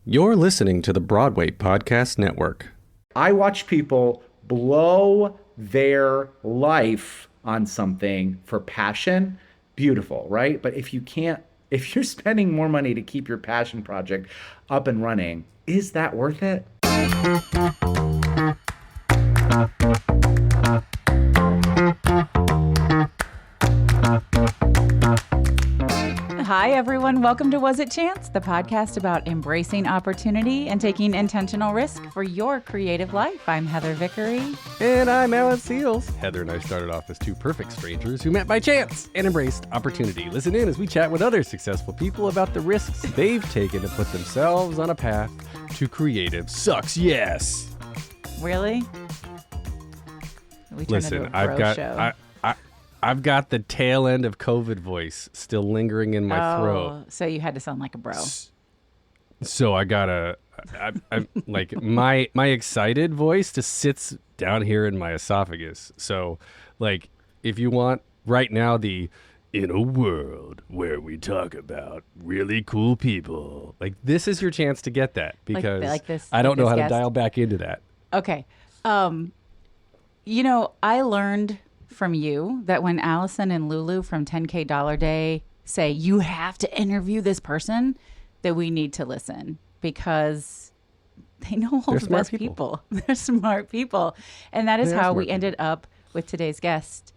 You're listening to the Broadway Podcast Network. I watch people blow their life on something for passion. Beautiful, right? But if you're spending more money to keep your passion project up and running, is that worth it? Hi, everyone. Welcome to Was It Chance, the podcast about embracing opportunity and taking intentional risk for your creative life. I'm Heather Vickery. And I'm Alan Seals. Heather and I started off as two perfect strangers who met by chance and embraced opportunity. Listen in as we chat with other successful people about the risks they've taken to put themselves on a path to creative success. Really? Listen, I've got the tail end of COVID voice still lingering in my throat. So you had to sound like a bro. So I gotta, I'm like my excited voice just sits down here in my esophagus. So like, if you want right now in a world where we talk about really cool people, like this is your chance to get that because I don't know how to dial back into that. Okay. I learned from you that when Allison and Lulu from 10K Dollar Day say you have to interview this person, that we need to listen because they know all the best people. They're smart people. And that is how we ended up with today's guest.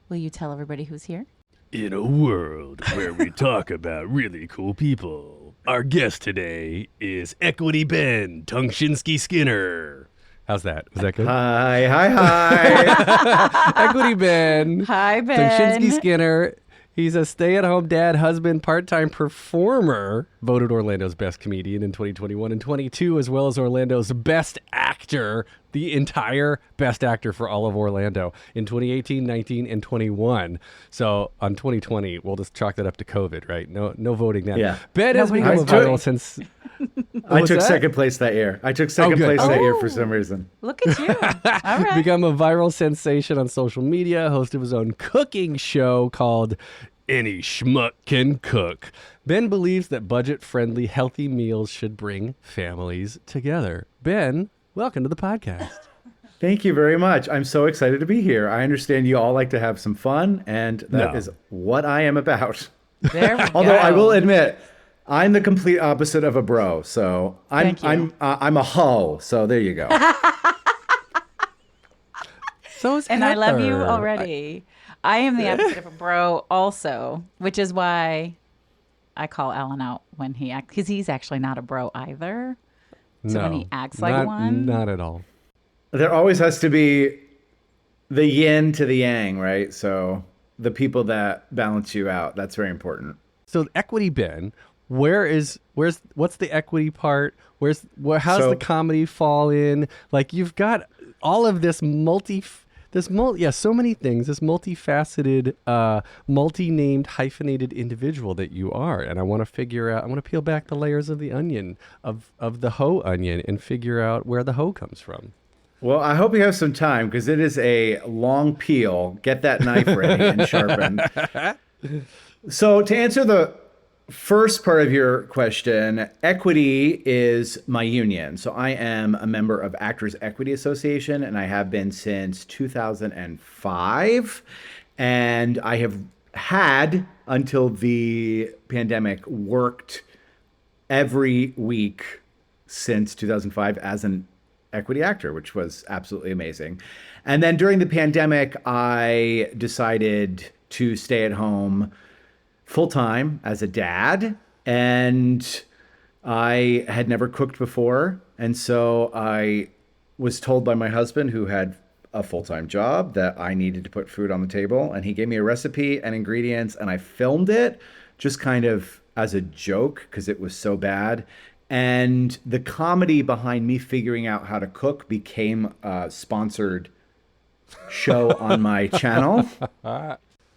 Will you tell everybody who's here? In a world where we talk about really cool people, our guest today is Equity Ben Ptashinsky-Skinner. How's that? Was that good? Hi. Equity Ben. Hi, Ben. Ptashinsky-Skinner. He's a stay-at-home dad, husband, part-time performer, voted Orlando's best comedian in 2021 and 22, as well as Orlando's best actor, the entire best actor for all of Orlando in 2018, 19, and 21. So on 2020, we'll just chalk that up to COVID, right? No voting then. Yeah. Ben has become viral since... I took second place that year. That year for some reason. Look at you. All right. Become a viral sensation on social media, host of his own cooking show called Any Schmuck Can Cook. Ben believes that budget-friendly, healthy meals should bring families together. Ben, welcome to the podcast. Thank you very much. I'm so excited to be here. I understand you all like to have some fun, and that is what I am about. There we Although go. I will admit, I'm the complete opposite of a bro, so I'm a hoe. So there you go. So is and Heather. I love you already. I am the opposite of a bro also, which is why I call Alan out when he acts, because he's actually not a bro either. So when he acts like one. Not at all. There always has to be the yin to the yang, right? So the people that balance you out, that's very important. So Equity Ben, what's the equity part? How's the comedy fall in? Like you've got all of this so many things, this multifaceted, multi-named hyphenated individual that you are. And I want to peel back the layers of the onion, of the hoe onion, and figure out where the hoe comes from. Well, I hope you have some time because it is a long peel. Get that knife ready and sharpened. So to answer the first part of your question, Equity is my union. So I am a member of Actors Equity Association, and I have been since 2005. And I have had, until the pandemic, worked every week since 2005 as an equity actor, which was absolutely amazing. And then during the pandemic, I decided to stay at home full-time as a dad, and I had never cooked before. And so I was told by my husband, who had a full-time job, that I needed to put food on the table. And he gave me a recipe and ingredients, and I filmed it just kind of as a joke because it was so bad. And the comedy behind me figuring out how to cook became a sponsored show on my channel,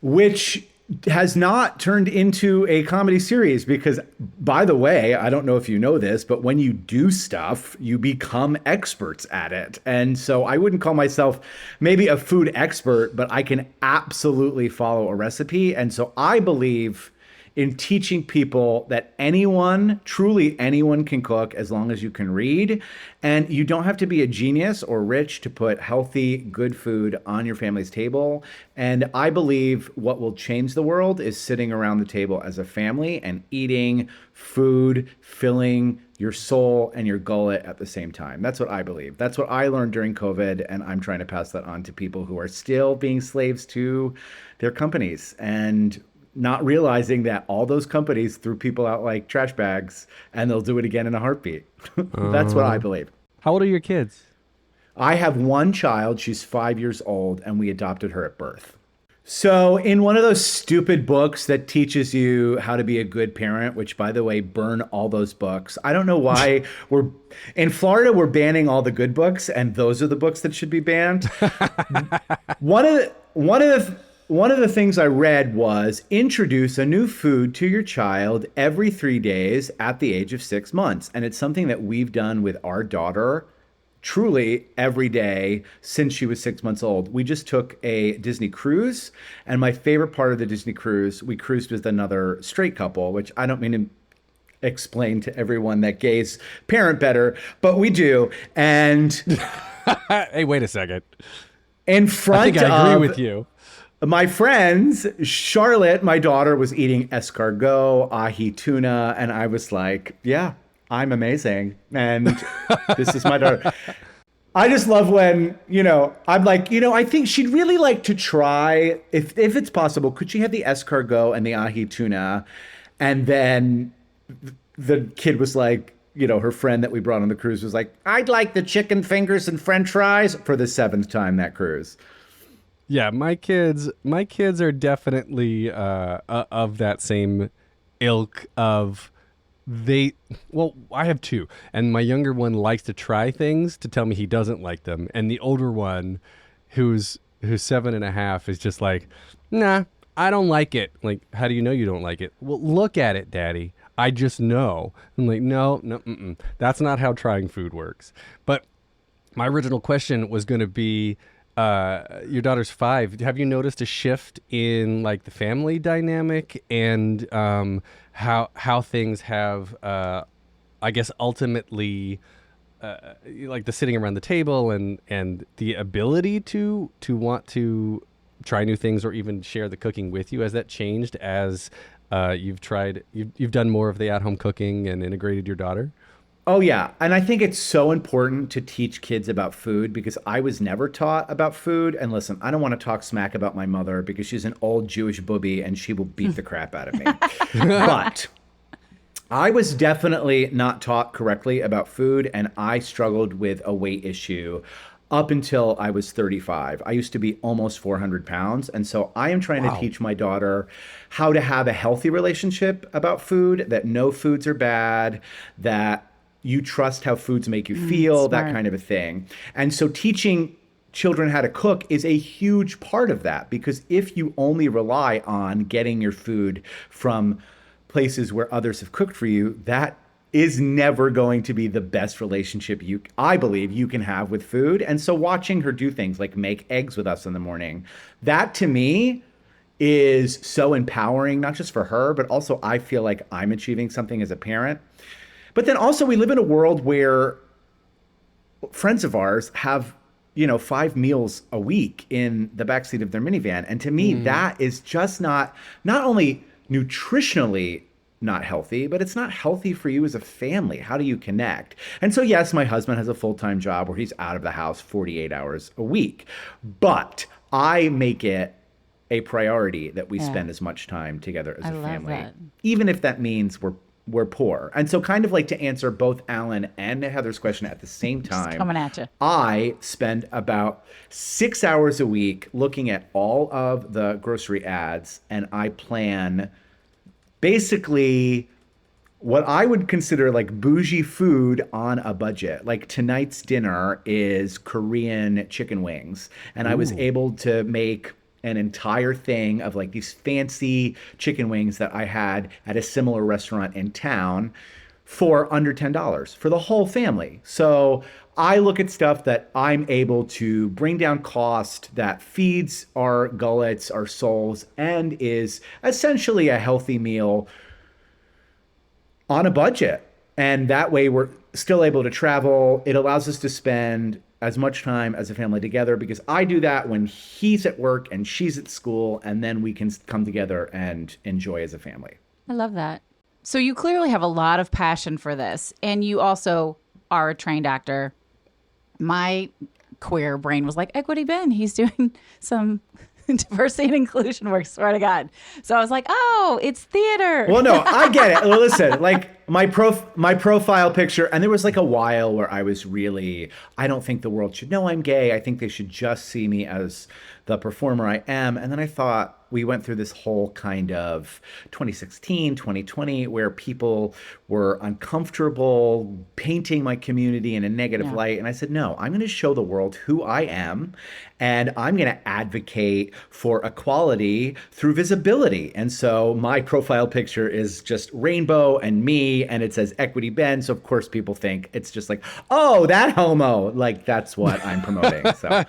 which has not turned into a comedy series because, by the way, I don't know if you know this, but when you do stuff, you become experts at it. And so I wouldn't call myself maybe a food expert, but I can absolutely follow a recipe. And so I believe in teaching people that anyone, truly anyone, can cook as long as you can read. And you don't have to be a genius or rich to put healthy, good food on your family's table. And I believe what will change the world is sitting around the table as a family and eating food, filling your soul and your gullet at the same time. That's what I believe. That's what I learned during COVID. And I'm trying to pass that on to people who are still being slaves to their companies and not realizing that all those companies threw people out like trash bags and they'll do it again in a heartbeat. That's what I believe. How old are your kids? I have one child. She's 5 years old, and we adopted her at birth. So, in one of those stupid books that teaches you how to be a good parent, which, by the way, burn all those books. I don't know why we're in Florida, we're banning all the good books, and those are the books that should be banned. One of the things I read was introduce a new food to your child every 3 days at the age of 6 months. And it's something that we've done with our daughter truly every day since she was 6 months old. We just took a Disney cruise. And my favorite part of the Disney cruise, we cruised with another straight couple, which I don't mean to explain to everyone that gays parent better, but we do. And Hey, wait a second. in front I think I agree of with you. my friends, Charlotte, my daughter, was eating escargot, ahi tuna, and I was like, yeah, I'm amazing. And this is my daughter. I just love when, I'm like, I think she'd really like to try, if it's possible, could she have the escargot and the ahi tuna? And then the kid was like, her friend that we brought on the cruise was like, I'd like the chicken fingers and french fries for the 7th time that cruise. Yeah, my kids are definitely of that same ilk of I have two, and my younger one likes to try things to tell me he doesn't like them, and the older one, who's 7.5, is just like, nah, I don't like it. Like, how do you know you don't like it? Well, look at it, Daddy. I just know. I'm like, no, that's not how trying food works. But my original question was going to be, your daughter's 5. Have you noticed a shift in like the family dynamic and how things have, I guess, ultimately like the sitting around the table and the ability to want to try new things or even share the cooking with you? Has that changed as you've done more of the at-home cooking and integrated your daughter? Oh, yeah. And I think it's so important to teach kids about food because I was never taught about food. And listen, I don't want to talk smack about my mother because she's an old Jewish booby and she will beat the crap out of me. But I was definitely not taught correctly about food, and I struggled with a weight issue up until I was 35. I used to be almost 400 pounds. And so I am trying to teach my daughter how to have a healthy relationship about food, that no foods are bad, that you trust how foods make you feel, that kind of a thing. And so teaching children how to cook is a huge part of that, because if you only rely on getting your food from places where others have cooked for you, that is never going to be the best relationship I believe you can have with food. And so watching her do things like make eggs with us in the morning, that to me is so empowering, not just for her, but also I feel like I'm achieving something as a parent. But then also we live in a world where friends of ours have, 5 meals a week in the backseat of their minivan. And to me, that is just not only nutritionally not healthy, but it's not healthy for you as a family. How do you connect? And so, yes, my husband has a full-time job where he's out of the house 48 hours a week. But I make it a priority that we spend as much time together as a family, that. even if that means we're poor. And so kind of like to answer both Alan and Heather's question at the same time, Just coming at you. I spend about 6 hours a week looking at all of the grocery ads, and I plan basically what I would consider like bougie food on a budget. Like tonight's dinner is Korean chicken wings, and I was able to make an entire thing of like these fancy chicken wings that I had at a similar restaurant in town for under $10 for the whole family. So I look at stuff that I'm able to bring down cost, that feeds our gullets, our souls, and is essentially a healthy meal on a budget. And that way we're still able to travel. It allows us to spend as much time as a family together, because I do that when he's at work and she's at school, and then we can come together and enjoy as a family. I love that. So you clearly have a lot of passion for this, and you also are a trained actor. My queer brain was like, Equity Ben, he's doing some diversity and inclusion work, swear to God. So I was like, oh, it's theater. Well, no, I get it. Well, listen, like my profile picture, and there was like a while where I was really, I don't think the world should know I'm gay. I think they should just see me as the performer I am. And then I thought, we went through this whole kind of 2016, 2020, where people were uncomfortable painting my community in a negative light. And I said, no, I'm going to show the world who I am, and I'm going to advocate for equality through visibility. And so my profile picture is just rainbow and me, and it says Equity Ben. So of course people think it's just like, oh, that homo. Like, that's what I'm promoting. So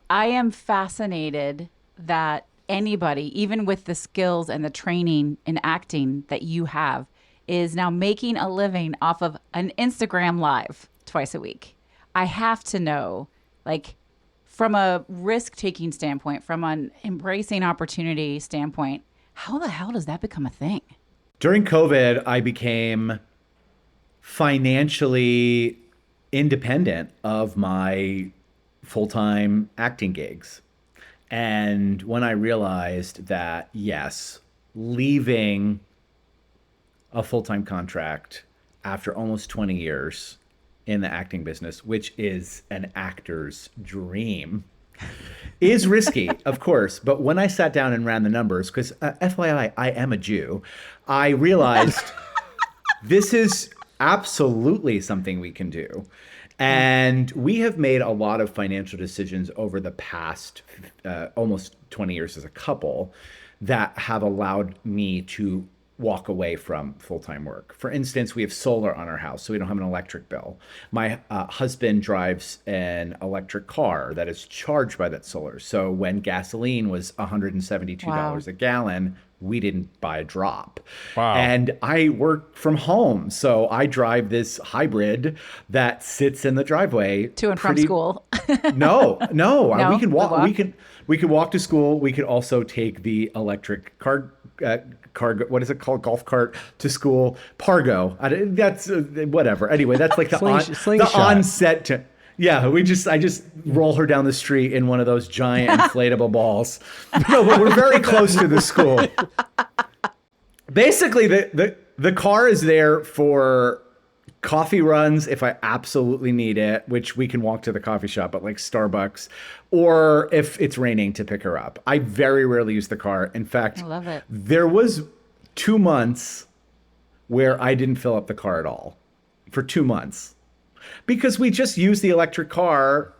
I am fascinated that anybody, even with the skills and the training in acting that you have, is now making a living off of an Instagram live twice a week. I have to know, like, from a risk-taking standpoint, from an embracing opportunity standpoint, how the hell does that become a thing? During COVID, I became financially independent of my full-time acting gigs. And when I realized that, yes, leaving a full-time contract after almost 20 years in the acting business, which is an actor's dream, is risky, of course. But when I sat down and ran the numbers, because FYI, I am a Jew, I realized this is absolutely something we can do. And we have made a lot of financial decisions over the past almost 20 years as a couple that have allowed me to walk away from full-time work. For instance, we have solar on our house, so we don't have an electric bill. My husband drives an electric car that is charged by that solar. So when gasoline was $172 a gallon, we didn't buy a drop. Wow. And I work from home, so I drive this hybrid that sits in the driveway To and from school. No, No? we can walk. walk? We can walk to school. We could also take the electric car. What is it called? Golf cart to school. Pargo. That's whatever. Anyway, that's like the Slingshot. onset to. Yeah, I just roll her down the street in one of those giant inflatable balls. No, but we're very close to the school. Basically, the car is there for coffee runs if I absolutely need it, which we can walk to the coffee shop at like Starbucks, or if it's raining to pick her up. I very rarely use the car. In fact, I love it. there was 2 months where I didn't fill up the car at all for 2 months. Because we just use the electric car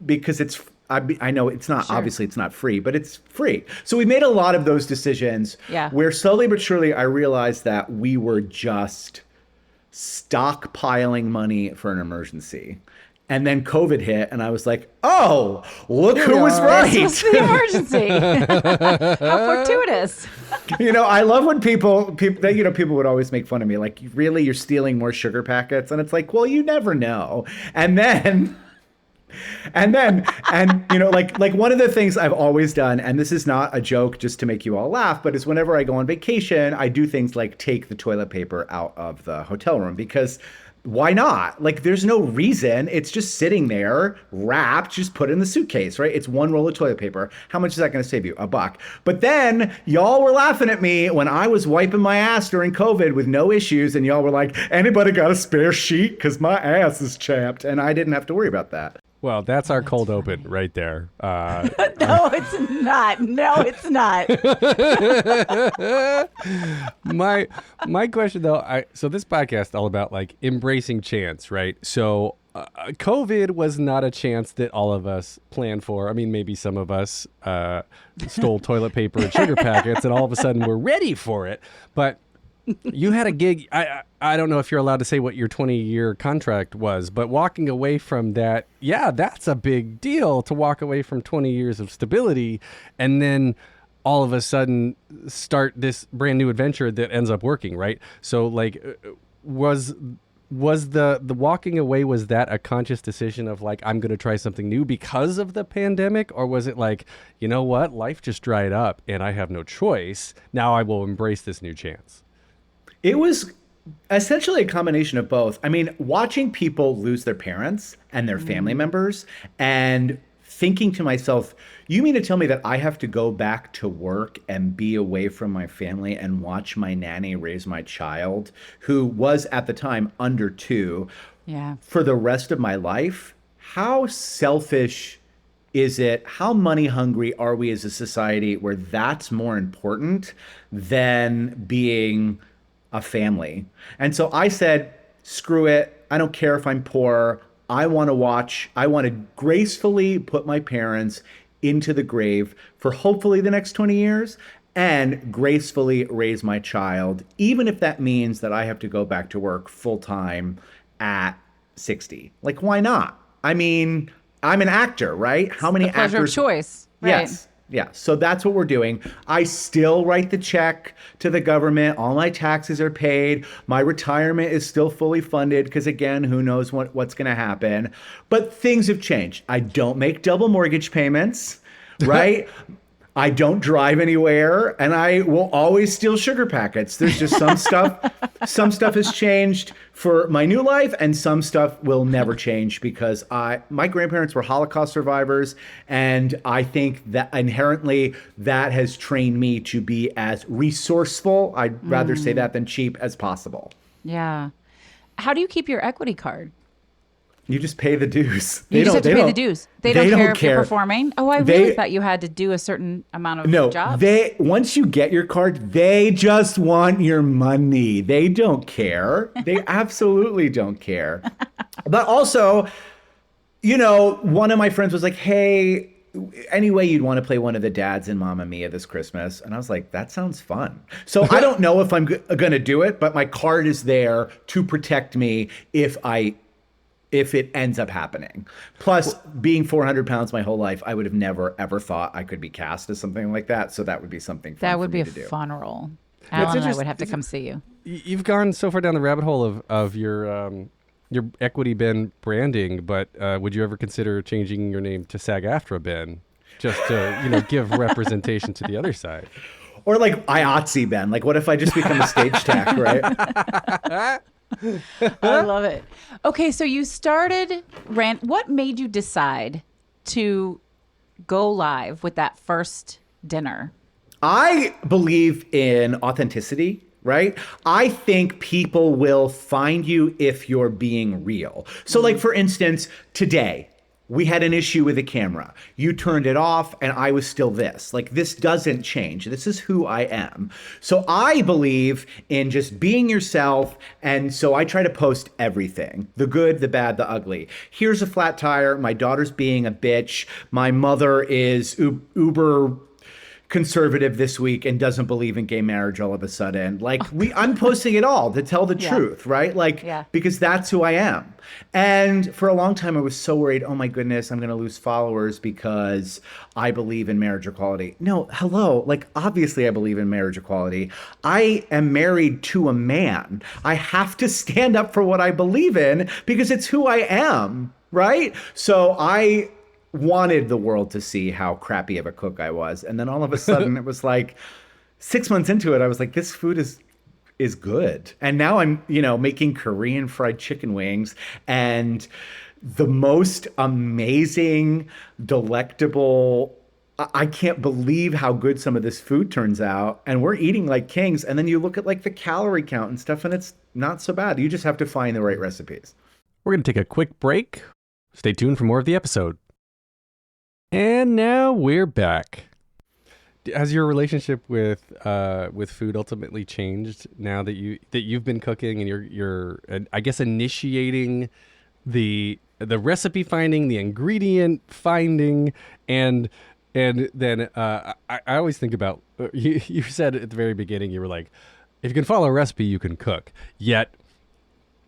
because I know it's not, obviously it's not free, but it's free. So we made a lot of those decisions where slowly but surely I realized that we were just stockpiling money for an emergency. And then COVID hit, and I was like, oh, look who was right. This was the emergency. How fortuitous. I love when people would always make fun of me. Like, really, you're stealing more sugar packets? And it's like, well, you never know. And like one of the things I've always done, and this is not a joke just to make you all laugh, but is whenever I go on vacation, I do things like take the toilet paper out of the hotel room, because why not? Like, there's no reason. It's just sitting there wrapped. Just put it in the suitcase, right? It's one roll of toilet paper. How much is that going to save you? $1. But then y'all were laughing at me when I was wiping my ass during COVID with no issues. And y'all were like, anybody got a spare sheet? Because my ass is chapped. And I didn't have to worry about that. Well, that's our cold open right there. No, it's not. No, it's not. My question though, so this podcast is all about like embracing chance, right? So COVID was not a chance that all of us planned for. I mean, maybe some of us stole toilet paper and sugar packets, and all of a sudden we're ready for it. But You had a gig. I don't know if you're allowed to say what your 20-year contract was, but walking away from that, yeah, that's a big deal to walk away from 20 years of stability and then all of a sudden start this brand new adventure that ends up working, right? So like was the walking away, was that a conscious decision of like, I'm going to try something new because of the pandemic? Or was it like, you know what, life just dried up and I have no choice. Now I will embrace this new chance. It was essentially a combination of both. I mean, watching people lose their parents and their family members and thinking to myself, you mean to tell me that I have to go back to work and be away from my family and watch my nanny raise my child, who was at the time under 2, Yeah. for the rest of my life? How selfish is it? How money hungry are we as a society where that's more important than being a family? And so I said, screw it. I don't care if I'm poor. I want to gracefully put my parents into the grave for hopefully the next 20 years and gracefully raise my child, even if that means that I have to go back to work full time at 60. Like, why not? I mean, I'm an actor, right? How many The pleasure actors? of choice. Right. Yes. Yeah. So that's what we're doing. I still write the check to the government. All my taxes are paid. My retirement is still fully funded because, again, who knows what's going to happen. But things have changed. I don't make double mortgage payments, right? I don't drive anywhere, and I will always steal sugar packets. There's just some stuff has changed for my new life, and some stuff will never change because my grandparents were Holocaust survivors, and I think that inherently that has trained me to be as resourceful, I'd rather say that than cheap, as possible. Yeah. How do you keep your equity card? You just pay the dues. You just have to pay the dues. They don't care if you're performing. Oh, I really thought you had to do a certain amount of jobs. Once you get your card, they just want your money. They don't care. They absolutely don't care. But also, one of my friends was like, hey, anyway, you'd want to play one of the dads in Mamma Mia this Christmas. And I was like, that sounds fun. So I don't know if I'm going to do it, but my card is there to protect me if it ends up happening. Plus, being 400 pounds my whole life, I would have never, ever thought I could be cast as something like that. So that would be something fun That would for be me a to do. fun role. Alan and I would have to come see you. You've gone so far down the rabbit hole of your Equity Ben branding, but would you ever consider changing your name to SAG-AFTRA Ben, just to give representation to the other side? Or like IATSE Ben. Like, what if I just become a stage tech, right? I love it. Okay, so you started Rant. What made you decide to go live with that first dinner? I believe in authenticity, right? I think people will find you if you're being real. So like, for instance, today, we had an issue with the camera. You turned it off and I was still this. Like, this doesn't change. This is who I am. So I believe in just being yourself. And so I try to post everything, the good, the bad, the ugly. Here's a flat tire. My daughter's being a bitch. My mother is uber conservative this week and doesn't believe in gay marriage all of a sudden. Like, I'm posting it all to tell the truth, right? Like, because that's who I am. And for a long time, I was so worried, oh my goodness, I'm going to lose followers because I believe in marriage equality. No, hello. Like, obviously I believe in marriage equality. I am married to a man. I have to stand up for what I believe in because it's who I am, right? So I wanted the world to see how crappy of a cook I was. And then all of a sudden it was like 6 months into it, I was like, this food is good. And now I'm, making Korean fried chicken wings and the most amazing, delectable, I can't believe how good some of this food turns out. And we're eating like kings. And then you look at like the calorie count and stuff and it's not so bad. You just have to find the right recipes. We're going to take a quick break. Stay tuned for more of the episode. And now we're back. Has your relationship with food ultimately changed now that you've been cooking and you're I guess initiating the recipe finding, the ingredient finding, and then I always think about you said at the very beginning, you were like, if you can follow a recipe, you can cook. Yet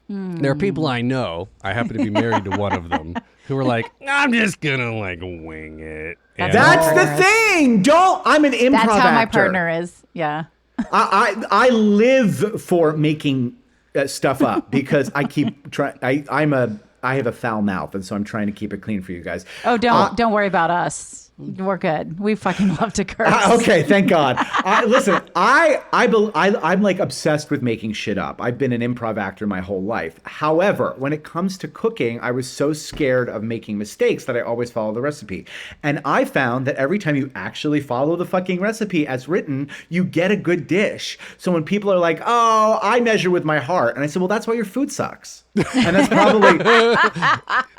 there are people I know, I happen to be married to one of them, who are like, I'm just gonna like wing it. And That's the thing. I'm an improv That's how my actor. partner is. Yeah. I live for making stuff up because I keep trying. I have a foul mouth, and so I'm trying to keep it clean for you guys. Oh, don't worry about us. We're good. We fucking love to curse. Okay, thank God. Listen, I'm like obsessed with making shit up. I've been an improv actor my whole life. However, when it comes to cooking, I was so scared of making mistakes that I always follow the recipe. And I found that every time you actually follow the fucking recipe as written, you get a good dish. So when people are like, "Oh, I measure with my heart," and I said, "Well, that's why your food sucks." And that's probably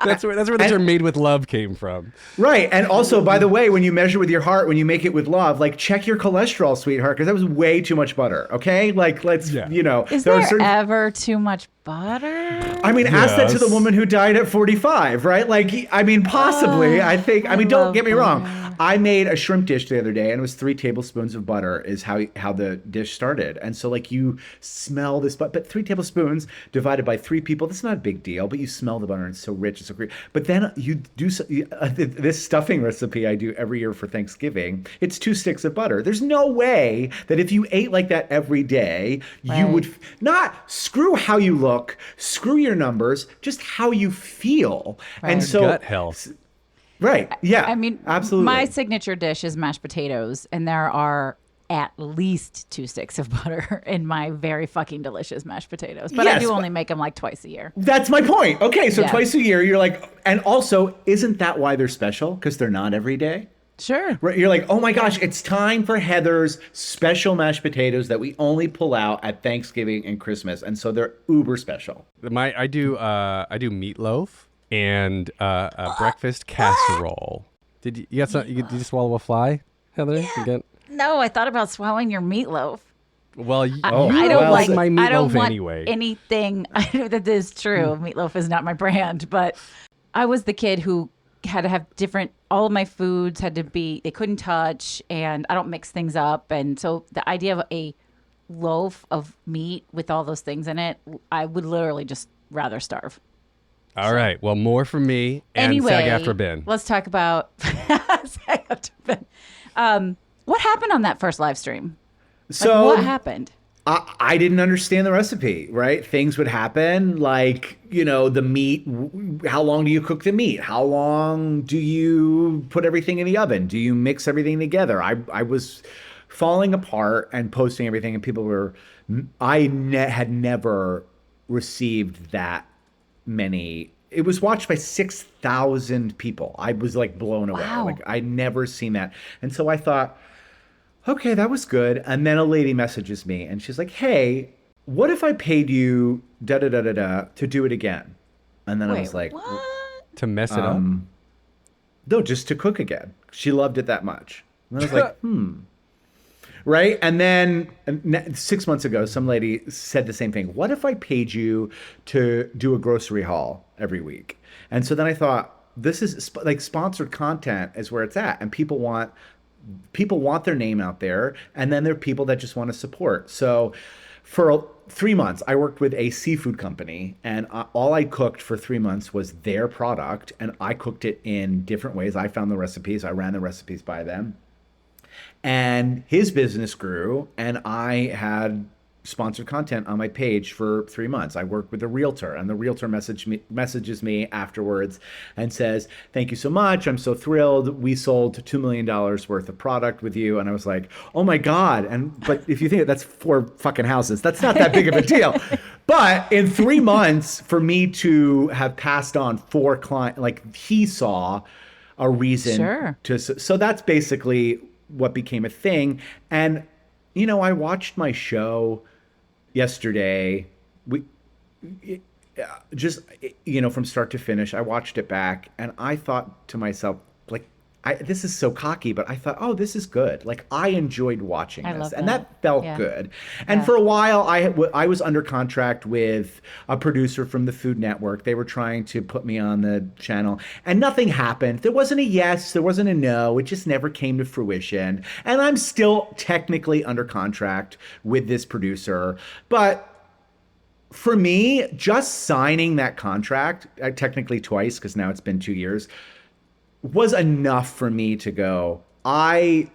that's where the term "made with love" came from. right. And also, by the way, when you measure with your heart, when you make it with love, like check your cholesterol, sweetheart, because that was way too much butter. Okay, like let's Is there ever too much butter? I mean, ask that to the woman who died at 45, right? Like, I mean, possibly. I think. I mean, don't get me wrong. I made a shrimp dish the other day, and it was 3 tablespoons of butter is how the dish started. And so, like, you smell this, but 3 tablespoons divided by 3 people, that's not a big deal. But you smell the butter, and it's so rich, it's so great. But then you do this stuffing recipe I do every year for Thanksgiving. It's 2 sticks of butter. There's no way that if you ate like that every day, you would not screw how you look, screw your numbers, just how you feel. Right. And so Gut health. Right. Yeah. I mean, absolutely. my signature dish is mashed potatoes, and there are at least 2 sticks of butter in my very fucking delicious mashed potatoes. But I Yes, do but- only make them like twice a year. That's my point. Okay, so Yeah. twice a year, you're like, and also, isn't that why they're special? Because they're not every day. Sure. Right? You're like, oh my gosh, it's time for Heather's special mashed potatoes that we only pull out at Thanksgiving and Christmas, and so they're uber special. I do meatloaf and a breakfast casserole. Did you get some? Did you swallow a fly, Heather? You get- No, I thought about swallowing your meatloaf. Well, I you don't like like my I don't meatloaf want anyway. anything. I know that is true. Meatloaf is not my brand, but I was the kid who had to have different. All of my foods had to be. They couldn't touch, and I don't mix things up. And so the idea of a loaf of meat with all those things in it, I would literally just rather starve. All right. Well, more from me and Anyway, SAG after Ben. let's talk about SAG after Ben. What happened on that first live stream? So What happened? I didn't understand the recipe, right? Things would happen like, the meat. How long do you cook the meat? How long do you put everything in the oven? Do you mix everything together? I was falling apart and posting everything, and people were, had never received that many. It was watched by 6,000 people. I was like blown away. Wow. Like I'd never seen that. And so I thought, okay, that was good. And then a lady messages me and she's like, hey, what if I paid you to do it again? And then I was like, what? To mess it up? no, just to cook again. She loved it that much. And I was like, Right. And then 6 months ago, some lady said the same thing. What if I paid you to do a grocery haul every week? And so then I thought, this is like sponsored content is where it's at. And people want their name out there. And then there are people that just want to support. So for 3 months, I worked with a seafood company, and all I cooked for 3 months was their product. And I cooked it in different ways. I found the recipes. I ran the recipes by them. And his business grew, and I had sponsored content on my page for 3 months. I worked with a realtor, and the realtor messages me afterwards and says, thank you so much. I'm so thrilled. We sold $2 million worth of product with you. And I was like, oh my God. But if you think that's 4 fucking houses, that's not that big of a deal. But in 3 months, for me to have passed on 4 clients, like he saw a reason Sure. so that's basically what became a thing. And, I watched my show yesterday. From start to finish, I watched it back and I thought to myself, like, this is so cocky, but I thought, oh, this is good. Like I enjoyed watching this, love and that. that felt Yeah. good. And Yeah. for a while, I was under contract with a producer from the Food Network. They were trying to put me on the channel, and nothing happened. There wasn't a yes, there wasn't a no. It just never came to fruition. And I'm still technically under contract with this producer, but for me, just signing that contract, technically twice, because now it's been 2 years, was enough for me to go, I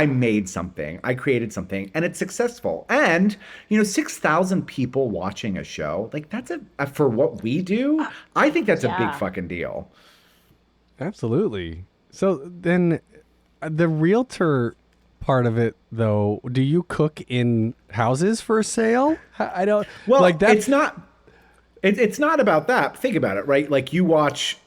made something, I created something, and it's successful. And 6,000 people watching a show, like that's for what we do, I think that's a big Yeah. fucking deal. Absolutely. So then the realtor part of it, though, do you cook in houses for sale? I don't Well, like that. it's not. It's not about that. Think about it, right? Like you watch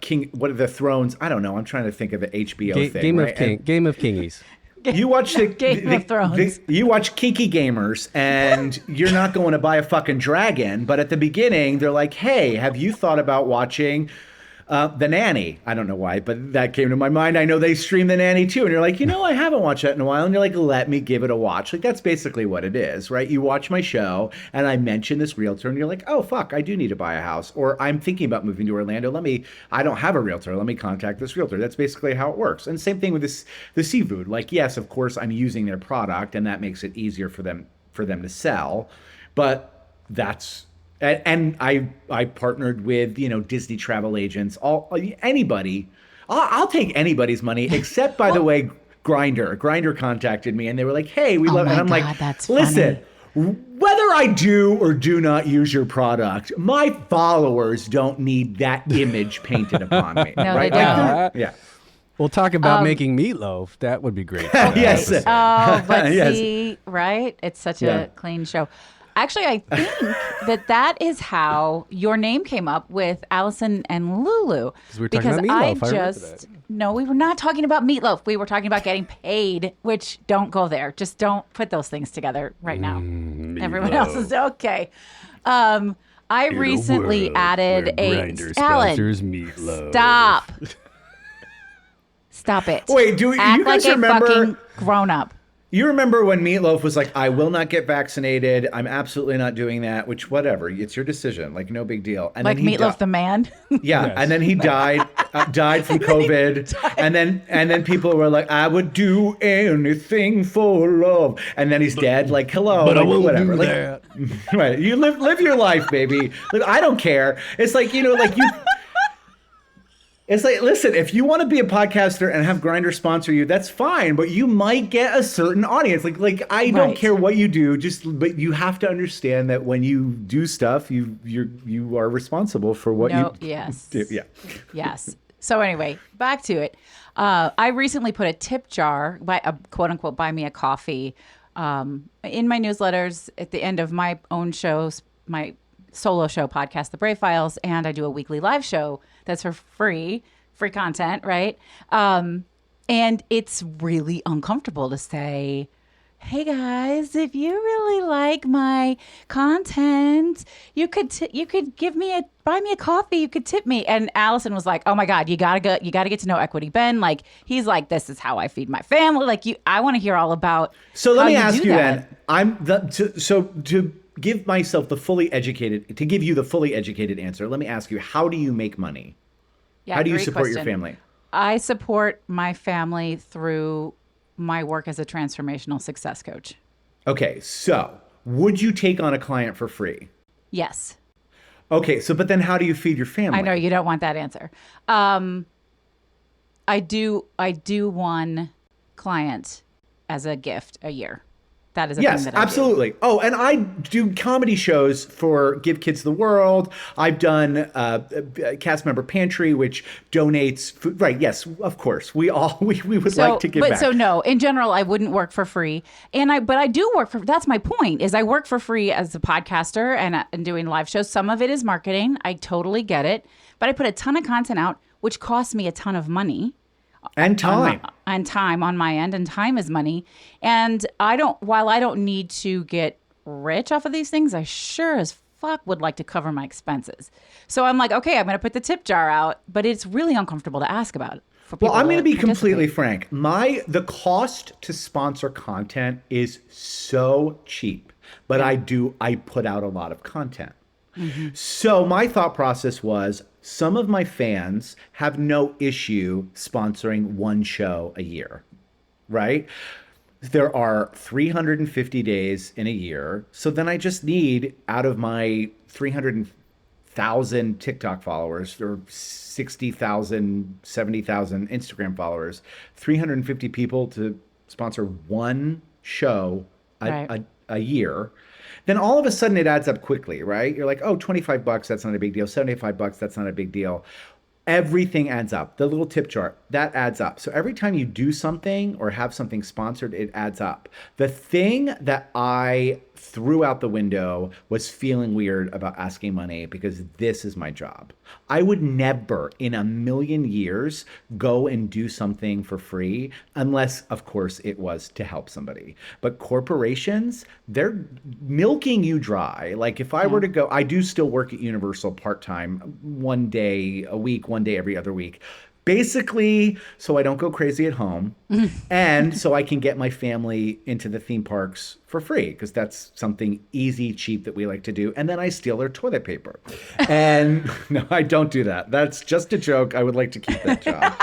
King, what are the Thrones? I don't know. I'm trying to think of the HBO thing. Game right? of King, Game of Kingies. You watch Game of Thrones. you watch Kinky Gamers, and you're not going to buy a fucking dragon. But at the beginning, they're like, "Hey, have you thought about watching The Nanny?" I don't know why, but that came to my mind. I know they stream The Nanny too, and you're like, I haven't watched that in a while, and you're like, let me give it a watch. Like that's basically what it is, right? You watch my show, and I mention this realtor, and you're like, oh fuck, I do need to buy a house, or I'm thinking about moving to Orlando. I don't have a realtor. Let me contact this realtor. That's basically how it works. And same thing with the seafood. Like, yes, of course, I'm using their product, and that makes it easier for them to sell, but that's. And I partnered with Disney travel agents, anybody. I'll take anybody's money except, by the way, Grinder. Grinder contacted me and they were like, "Hey, we love," my and I'm God, like, that's "Listen, whether I do or do not use your product, my followers don't need that image painted upon me." No, right? they don't. Yeah. We'll talk about making meatloaf. That would be great. Yes. Oh, but Yes. see, right? It's such Yeah. a clean show. Actually, I think that is how your name came up with Allison and Lulu. we were talking about meatloaf. I remember that. No, we were not talking about meatloaf. We were talking about getting paid, which don't go there. Just don't put those things together right now. Everyone else is okay. I recently added Alan, meatloaf. Stop it. Wait, do Act you guys like a remember? fucking grown up. You remember when Meatloaf was like, "I will not get vaccinated. I'm absolutely not doing that." Which, whatever, it's your decision. Like, no big deal. And Like then he Meatloaf the Man. yeah, Yes. and then he died from COVID, and then people were like, "I would do anything for love," and then he's dead. Like, hello, But I like, won't whatever. do Like, that. right? You live your life, baby. Like, I don't care. It's like like you. It's like, listen, if you want to be a podcaster and have Grindr sponsor you, that's fine, but you might get a certain audience. Like I don't Right. care what you do, but you have to understand that when you do stuff, you are responsible for what you Yes. do. Yeah. Yes. So anyway, back to it. I recently put a tip jar, quote unquote, buy me a coffee, in my newsletters at the end of my own shows, my solo show podcast, The Brave Files, and I do a weekly live show that's for free content, right? And it's really uncomfortable to say, "Hey guys, if you really like my content, you could buy me a coffee, you could tip me." And Allison was like, "Oh my God, you gotta get to know Equity Ben. Like he's like, this is how I feed my family. Like I want to hear all about." So let how me ask do you that. then. To give myself to give you the fully educated answer, let me ask you, how do you make money? Yeah, How do you great support your question. family? I support my family through my work as a transformational success coach. Okay, so would you take on a client for free? Yes. Okay, but then how do you feed your family? I know you don't want that answer. I do one client as a gift a year. That is a thing Yes, that I absolutely. Oh, and I do comedy shows for Give Kids the World. I've done Cast Member Pantry, which donates food. Right? Yes, of course. We would like to give back. So no, in general, I wouldn't work for free, but I do work for. That's my point. Is I work for free as a podcaster and doing live shows. Some of it is marketing. I totally get it, but I put a ton of content out, which costs me a ton of money. And time. And time on my end, and time is money. And while I don't need to get rich off of these things, I sure as fuck would like to cover my expenses. So I'm like, okay, I'm going to put the tip jar out, but it's really uncomfortable to ask about it. For people Well, I'm going to be completely participate. frank. The cost to sponsor content is so cheap, but I put out a lot of content. So my thought process was some of my fans have no issue sponsoring one show a year, right? There are 350 days in a year. So then I just need, out of my 300,000 TikTok followers or 60,000, 70,000 Instagram followers, 350 people to sponsor one show Right. a year. Then all of a sudden it adds up quickly, right? You're like, oh, $25, that's not a big deal. $75, that's not a big deal. Everything adds up. The little tip jar, that adds up. So every time you do something or have something sponsored, it adds up. The thing that I threw out the window was feeling weird about asking money because this is my job. I would never in a million years go and do something for free unless, of course, it was to help somebody. But corporations, they're milking you dry. Like if I were to go, I do still work at Universal part-time, one day a week, one day every other week. Basically, so I don't go crazy at home and so I can get my family into the theme parks for free because that's something easy, cheap that we like to do. And then I steal their toilet paper. And no, I don't do that. That's just a joke. I would like to keep that job.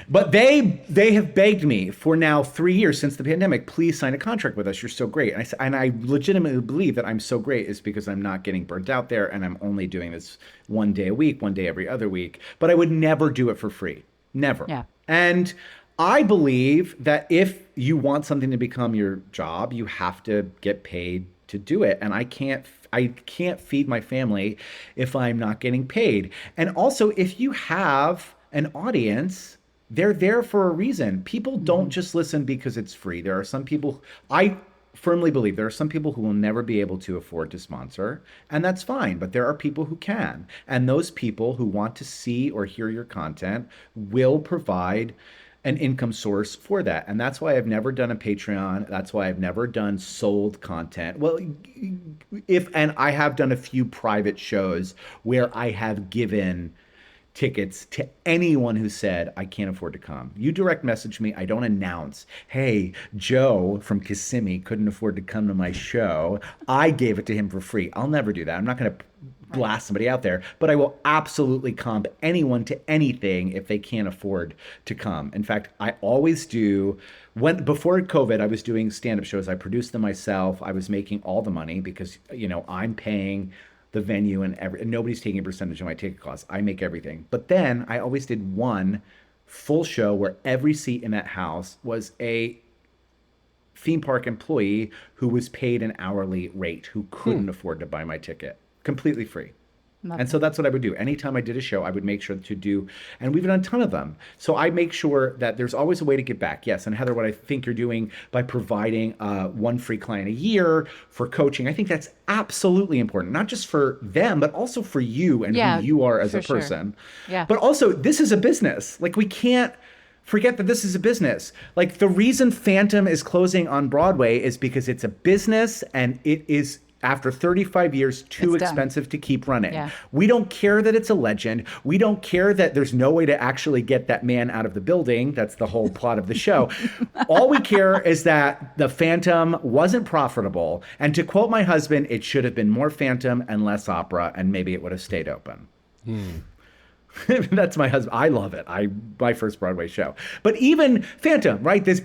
But they have begged me for now 3 years since the pandemic, please sign a contract with us. You're so great. And I legitimately believe that I'm so great is because I'm not getting burnt out there and I'm only doing this one day a week, one day every other week. But I would never do it for free. Never. Yeah. And I believe that if you want something to become your job, you have to get paid to do it. And I can't feed my family if I'm not getting paid. And also, if you have an audience, they're there for a reason. People don't just listen because it's free. There are some people, I firmly believe there are some people who will never be able to afford to sponsor, and that's fine. But there are people who can. And those people who want to see or hear your content will provide an income source for that. And that's why I've never done a Patreon. That's why I've never done sold content. Well, and I have done a few private shows where I have given tickets to anyone who said, I can't afford to come. You direct message me. I don't announce, hey, Joe from Kissimmee couldn't afford to come to my show. I gave it to him for free. I'll never do that. I'm not going to blast somebody out there, but I will absolutely comp anyone to anything if they can't afford to come. In fact, I always do. Before COVID, I was doing stand-up shows. I produced them myself. I was making all the money because, I'm paying the venue and nobody's taking a percentage of my ticket costs. I make everything. But then I always did one full show where every seat in that house was a theme park employee who was paid an hourly rate, who couldn't afford to buy my ticket, completely free. And so that's what I would do. Anytime I did a show, I would make sure to do, and we've done a ton of them. So I make sure that there's always a way to get back. Yes. And Heather, what I think you're doing by providing one free client a year for coaching, I think that's absolutely important, not just for them, but also for you and who you are as a person. Sure. Yeah. But also, this is a business. Like, we can't forget that this is a business. Like, the reason Phantom is closing on Broadway is because it's a business and it is, after 35 years, too expensive to keep running. Yeah. We don't care that it's a legend. We don't care that there's no way to actually get that man out of the building. That's the whole plot of the show. All we care is that the Phantom wasn't profitable. And to quote my husband, it should have been more Phantom and less opera, and maybe it would have stayed open. That's my husband. I love it. My first Broadway show. But even Phantom, right? This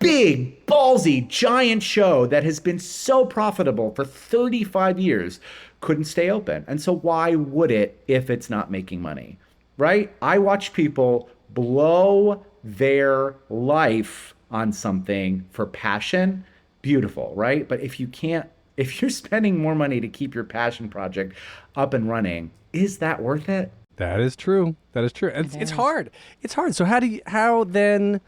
big, ballsy, giant show that has been so profitable for 35 years couldn't stay open. And so why would it if it's not making money, right? I watch people blow their life on something for passion. Beautiful, right? But if you're spending more money to keep your passion project up and running, is that worth it? That is true. That is true. It's hard. It's hard. So how then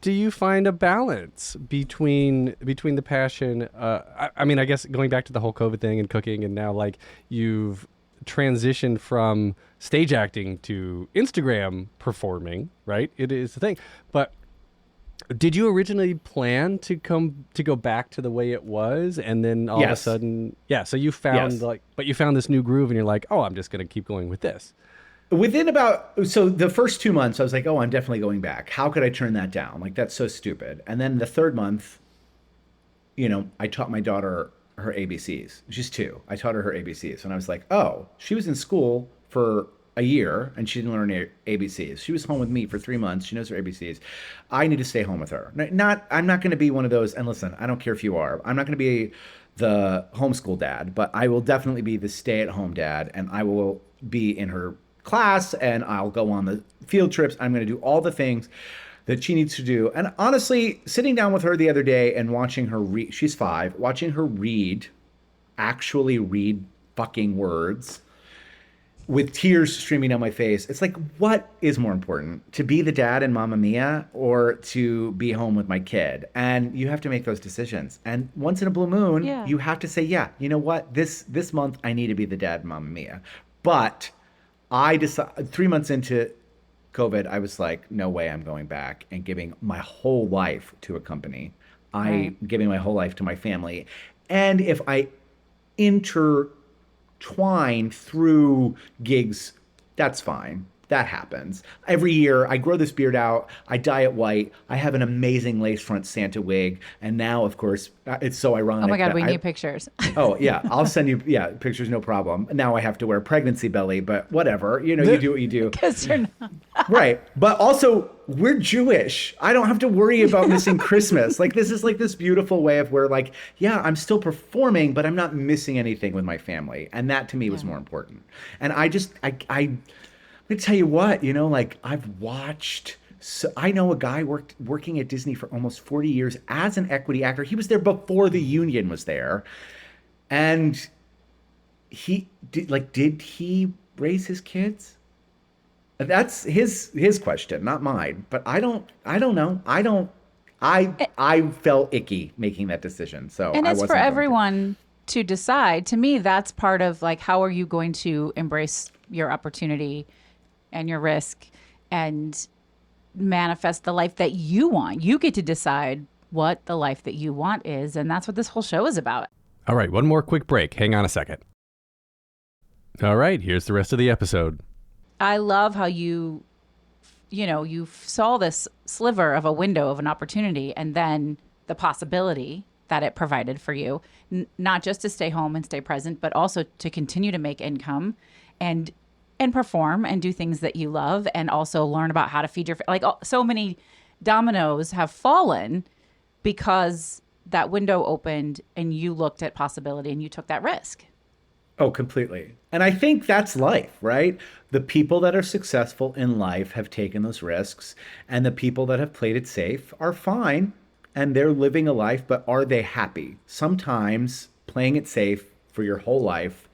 do you find a balance between the passion? I mean, I guess going back to the whole COVID thing and cooking, and now like you've transitioned from stage acting to Instagram performing, right? It is the thing. But Did you originally plan to go back to the way it was, and then all of a Yes. sudden, yeah? So you found Yes. but you found this new groove, and you're like, oh, I'm just gonna keep going with this. Within so the first 2 months, I was like, oh, I'm definitely going back. How could I turn that down? Like, that's so stupid. And then the third month, I taught my daughter her ABCs. She's 2. I taught her her ABCs. And I was like, oh, she was in school for a year and she didn't learn ABCs. She was home with me for 3 months. She knows her ABCs. I need to stay home with her. I'm not going to be one of those. And listen, I don't care if you are. I'm not going to be the homeschool dad, but I will definitely be the stay-at-home dad, and I will be in her class and I'll go on the field trips. I'm going to do all the things that she needs to do. And honestly, sitting down with her the other day and watching her read, she's 5, watching her actually read fucking words with tears streaming down my face. It's like, what is more important, to be the dad in Mamma Mia or to be home with my kid? And you have to make those decisions. And once in a blue moon, Yeah. you have to say, yeah, you know what? This month I need to be the dad in Mamma Mia. But I decided 3 months into COVID, I was like, no way I'm going back and giving my whole life to a company. Right. Giving my whole life to my family. And if I intertwine through gigs, that's fine. That happens. Every year, I grow this beard out. I dye it white. I have an amazing lace front Santa wig. And now, of course, it's so ironic. Oh my God, that we need pictures. Oh, yeah. I'll send you, pictures, no problem. Now I have to wear pregnancy belly, but whatever. You do what you do. Because you're not. Right. But also, we're Jewish. I don't have to worry about missing Christmas. Like, this is like this beautiful way of where, like, yeah, I'm still performing, but I'm not missing anything with my family. And that to me was more important. And let me tell you what, like, I've watched. So I know a guy working at Disney for almost 40 years as an equity actor. He was there before the union was there. And did he raise his kids? That's his question, not mine. But I don't know. I felt icky making that decision. So And I it's wasn't for going to. everyone to decide. To me, that's part of like, how are you going to embrace your opportunity and your risk and manifest the life that you want? You get to decide what the life that you want is. And that's what this whole show is about. All right, one more quick break. Hang on a second. All right, here's the rest of the episode. I love how you saw this sliver of a window of an opportunity and then the possibility that it provided for you, not just to stay home and stay present, but also to continue to make income and perform and do things that you love, and also learn about how to feed your so many dominoes have fallen because that window opened and you looked at possibility and you took that risk. Oh, completely. And I think that's life, right? The people that are successful in life have taken those risks, and the people that have played it safe are fine and they're living a life, but are they happy? Sometimes playing it safe for your whole life,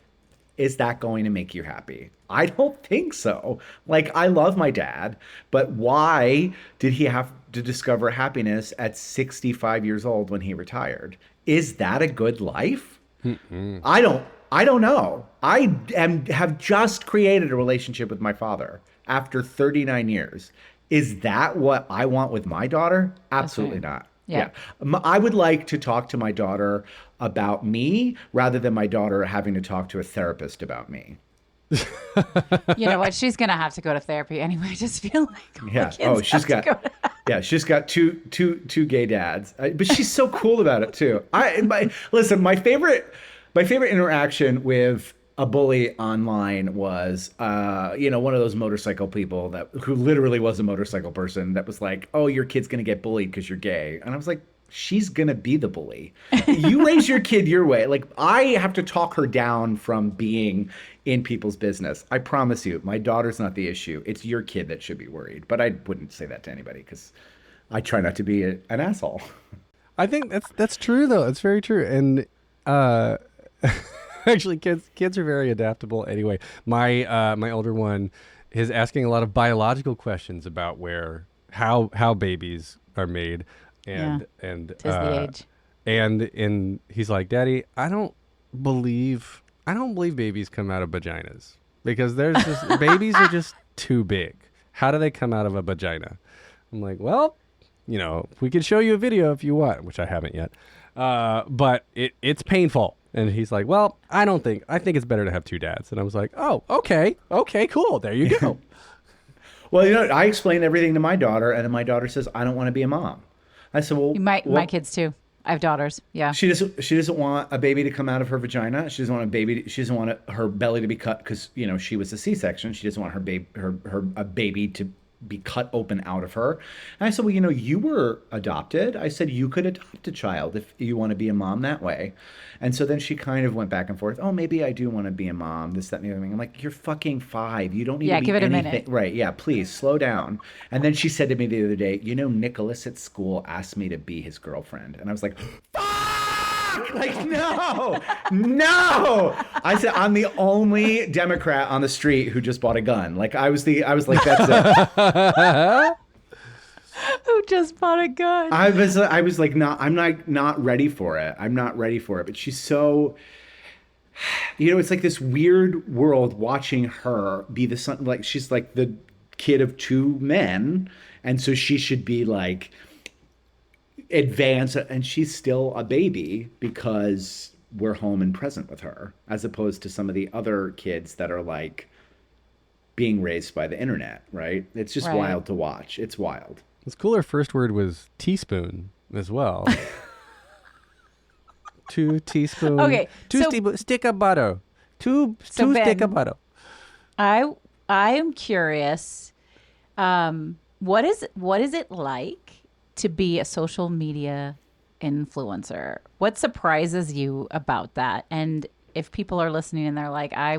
is that going to make you happy? I don't think so. Like, I love my dad, but why did he have to discover happiness at 65 years old when he retired? Is that a good life? I don't know. Have just created a relationship with my father after 39 years. Is that what I want with my daughter? Absolutely not. Yeah. I would like to talk to my daughter about me rather than my daughter having to talk to a therapist about me. You know what? She's gonna have to go to therapy anyway. I just feel like all the Yeah. kids Oh, have she's got two gay dads, but she's so cool about it too. Listen, my favorite interaction with a bully online was, one of those motorcycle people who literally was a motorcycle person that was like, oh, your kid's going to get bullied because you're gay. And I was like, she's going to be the bully. You raise your kid your way. Like, I have to talk her down from being in people's business. I promise you, my daughter's not the issue. It's your kid that should be worried. But I wouldn't say that to anybody because I try not to be an asshole. I think that's true, though. It's very true. And actually, kids are very adaptable. Anyway, my older one is asking a lot of biological questions about how babies are made, and Tis the age. and he's like, Daddy, I don't believe babies come out of vaginas, because there's just babies are just too big. How do they come out of a vagina? I'm like, well, we could show you a video if you want, which I haven't yet. But it's painful. And he's like, well, I think it's better to have two dads. And I was like, oh, okay, cool. There you go. Well, I explained everything to my daughter, and then my daughter says, I don't want to be a mom. I said, well, my kids too. I have daughters. Yeah. She doesn't want a baby to come out of her vagina. She doesn't want a baby. She doesn't want her belly to be cut because she was a C-section. She doesn't want a baby to be cut open out of her. And I said, well, you were adopted. I said you could adopt a child if you want to be a mom that way. And so then she kind of went back and forth. Oh, maybe I do want to be a mom. This, that, and the other thing. I'm like, you're fucking 5. You don't need to be give it anything. a minute. Right? Yeah. Please slow down. And then she said to me the other day, Nicholas at school asked me to be his girlfriend, and I was like, fuck! Like, no. I said, I'm the only Democrat on the street who just bought a gun. Like, I was like, that's it. Who just bought a gun? I was like, I'm not ready for it. I'm not ready for it. But she's so, it's like this weird world watching her be the son. Like, she's like the kid of 2 men. And so she should be like advanced, and she's still a baby because we're home and present with her, as opposed to some of the other kids that are like being raised by the internet, right? It's just wild to watch. It's wild. It's cool. Her first word was teaspoon as well. 2 teaspoons. Okay. 2 teaspoons. Stick of butter. 2 Ben, stick of butter. I am curious. What is it like to be a social media influencer? What surprises you about that? And if people are listening and they're like, I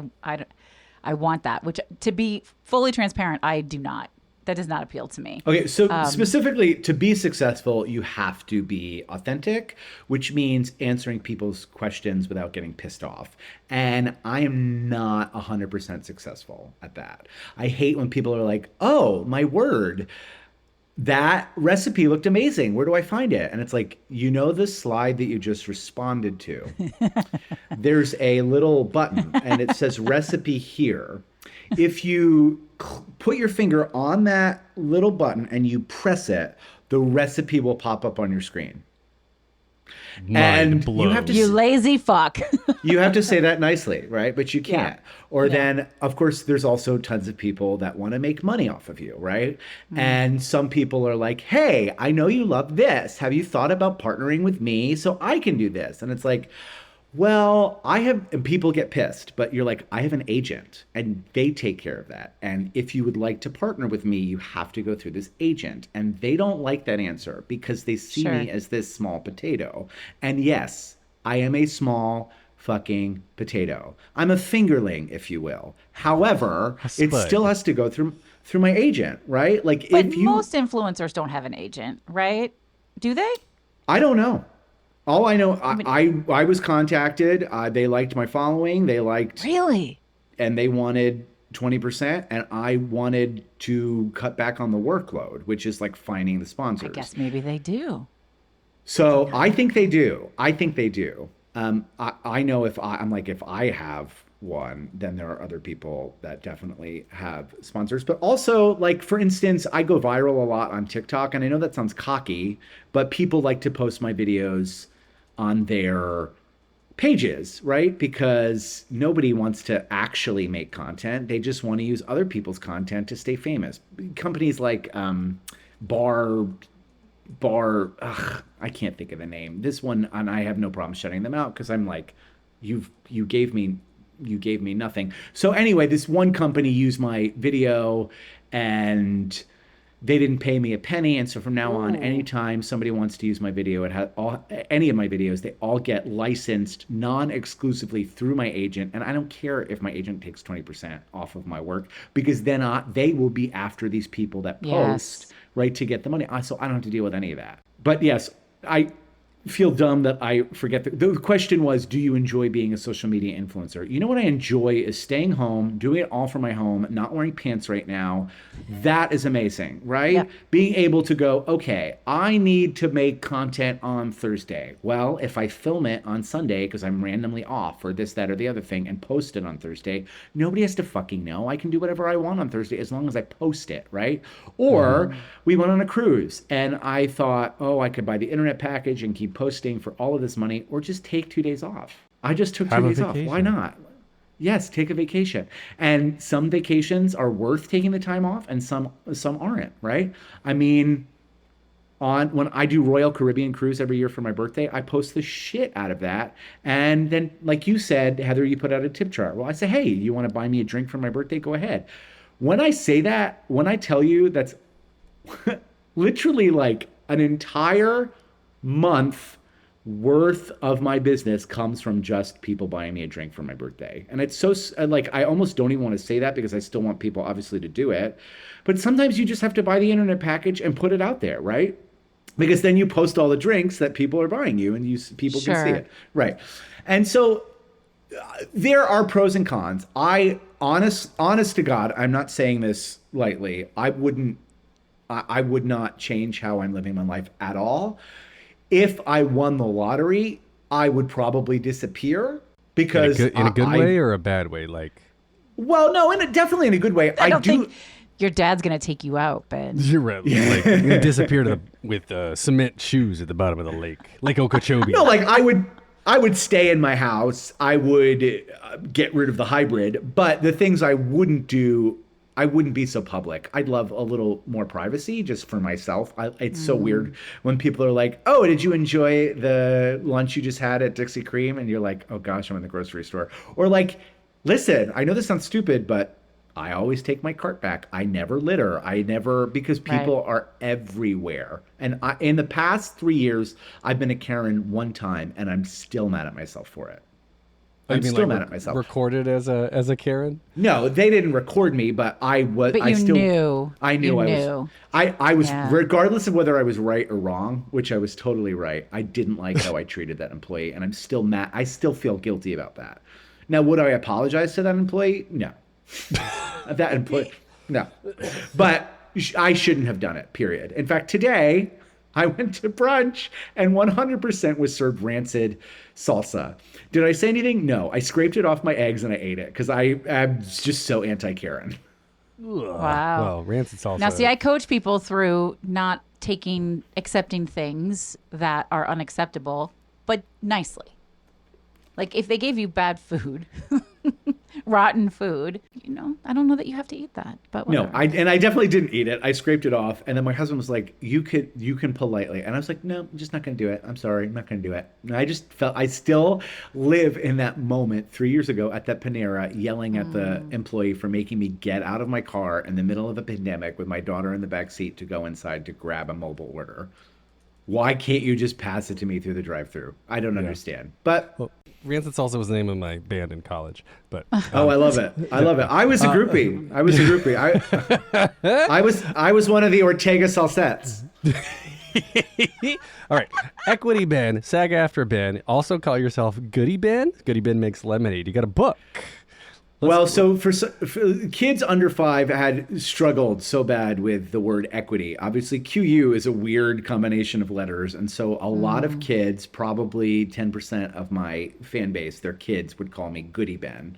want that, which, to be fully transparent, I do not. That does not appeal to me. Okay, so specifically, to be successful, you have to be authentic, which means answering people's questions without getting pissed off. And I am not 100% successful at that. I hate when people are like, oh, my word, that recipe looked amazing. Where do I find it? And it's like, the slide that you just responded to. There's a little button and it says recipe here. If you put your finger on that little button and you press it, the recipe will pop up on your screen. Mind blown. You lazy fuck. You have to say that nicely, right? But you can't. Then, of course, there's also tons of people that want to make money off of you, right? And some people are like, hey, I know you love this. Have you thought about partnering with me so I can do this? And it's like, well, and people get pissed, but you're like, I have an agent and they take care of that. And if you would like to partner with me, you have to go through this agent. And they don't like that answer because they see me as this small potato. And yes, I am a small fucking potato. I'm a fingerling, if you will. However, it still has to go through my agent, right? Like, but most influencers don't have an agent, right? Do they? I don't know. All I know, I was contacted. They liked my following. They liked... Really? And they wanted 20%, and I wanted to cut back on the workload, which is like finding the sponsors. I guess maybe they do. So I think they do. I know if I have one, then there are other people that definitely have sponsors. But also, like, for instance, I go viral a lot on TikTok, and I know that sounds cocky, but people like to post my videos on their pages, right? Because nobody wants to actually make content. They just want to use other people's content to stay famous. Companies like I can't think of the name. This one, and I have no problem shutting them out because I'm like, you gave me nothing. So anyway, this one company used my video and they didn't pay me a penny. And so from now on, anytime somebody wants to use my video, any of my videos, they all get licensed non-exclusively through my agent. And I don't care if my agent takes 20% off of my work, because then they will be after these people that post, right, to get the money. So I don't have to deal with any of that. But yes, feel dumb that I forget the question was, do you enjoy being a social media influencer? You know what I enjoy is staying home, doing it all from my home, not wearing pants right now. That is amazing, right? Yep. Being able to go, okay, I need to make content on Thursday. Well, if I film it on Sunday because I'm randomly off or this, that, or the other thing and post it on Thursday, nobody has to fucking know. I can do whatever I want on Thursday as long as I post it, right? Or we went on a cruise and I thought, oh, I could buy the internet package and keep posting for all of this money or just take 2 days off. I just took two Have a days off. Why vacation. not? Yes, take a vacation. And some vacations are worth taking the time off and some aren't, right? I mean, on when I do Royal Caribbean cruise every year for my birthday, I post the shit out of that. And then like you said, Heather, you put out a tip jar. Well, I say, "Hey, you want to buy me a drink for my birthday? Go ahead." When I say that, when I tell you that's literally like an entire month worth of my business comes from just people buying me a drink for my birthday. And it's so like I almost don't even want to say that because I still want people obviously to do it. But sometimes you just have to buy the internet package and put it out there, right? Because then you post all the drinks that people are buying you and people can see Sure. it. Right. And so there are pros and cons. Honest to God, I'm not saying this lightly. I would not change how I'm living my life at all. If I won the lottery, I would probably disappear because In a good way or a bad way? Like, well, no, definitely in a good way. I don't think your dad's gonna take you out, Ben. you're right. Like, you're gonna disappear with cement shoes at the bottom of the lake, like Okeechobee. No, like I would stay in my house. I would get rid of the hybrid, but the things I wouldn't do, I wouldn't be so public. I'd love a little more privacy just for myself. It's so weird when people are like, "Oh, did you enjoy the lunch you just had at Dixie Cream?" And you're like, "Oh gosh, I'm in the grocery store." Or like, "Listen, I know this sounds stupid, but I always take my cart back. I never litter. Because people Right. are everywhere." And in the past 3 years, I've been a Karen one time, and I'm still mad at myself for it. Oh, you I'm mean still like mad at myself. recorded as a Karen? No, they didn't record me, but I was. But I you still knew. I knew You I knew. was. I was Yeah. regardless of whether I was right or wrong, which I was totally right. I didn't like how I treated that employee, and I'm still mad. I still feel guilty about that. Now, would I apologize to that employee? No. That employee, no. But I shouldn't have done it. Period. In fact, today I went to brunch and 100% was served rancid salsa. Did I say anything? No. I scraped it off my eggs and I ate it because I am just so anti-Karen. Wow. Well, rancid salsa. Now, see, I coach people through not accepting things that are unacceptable, but nicely. Like if they gave you bad food, rotten food, I don't know that you have to eat that. But No, whatever. I definitely didn't eat it. I scraped it off, and then my husband was like, you can politely," and I was like, "No, I'm just not going to do it. I'm sorry, I'm not going to do it." And I just felt I still live in that moment 3 years ago at that Panera, yelling at the employee for making me get out of my car in the middle of a pandemic with my daughter in the back seat to go inside to grab a mobile order. Why can't you just pass it to me through the drive-through? I don't understand. But Well, rancid salsa was the name of my band in college, but oh, I love it. I love it. I was a groupie. I was one of the Ortega Salsettes. all right. Equity Ben, SAG-AFTRA Ben. Also call yourself Goody Ben. Goody Ben makes lemonade. You got a book. Well, so for kids under 5 had struggled so bad with the word equity. Obviously, QU is a weird combination of letters. And so a lot of kids, probably 10% of my fan base, their kids would call me Goody Ben.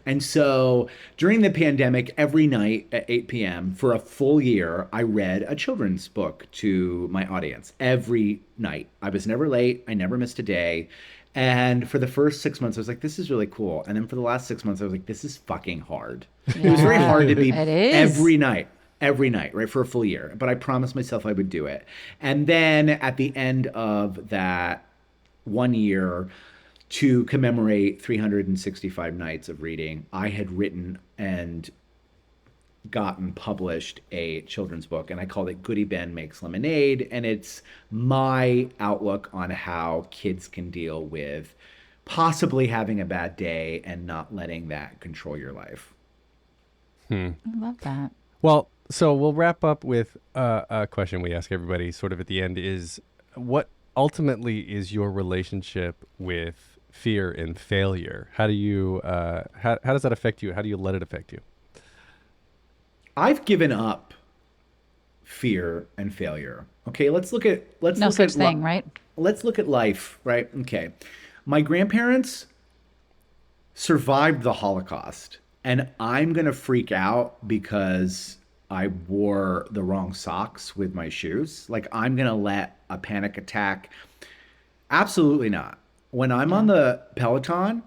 And so during the pandemic, every night at 8 p.m. for a full year, I read a children's book to my audience every night. I was never late. I never missed a day. And for the first 6 months, I was like, this is really cool. And then for the last 6 months, I was like, this is fucking hard. It was very hard to be It is. every night, right, for a full year. But I promised myself I would do it. And then at the end of that 1 year, to commemorate 365 nights of reading, I had written and gotten published a children's book, and I called it Goody Ben Makes Lemonade. And it's my outlook on how kids can deal with possibly having a bad day and not letting that control your life. I love that. Well, so we'll wrap up with a question we ask everybody sort of at the end is what ultimately is your relationship with fear and failure? How do you how does that affect you? How do you let it affect you? I've given up fear and failure. Okay, No such thing, right? let's look at life, right? Okay. My grandparents survived the Holocaust, and I'm going to freak out because I wore the wrong socks with my shoes. Like, I'm going to let a panic attack. Absolutely not. When I'm on Yeah. the Peloton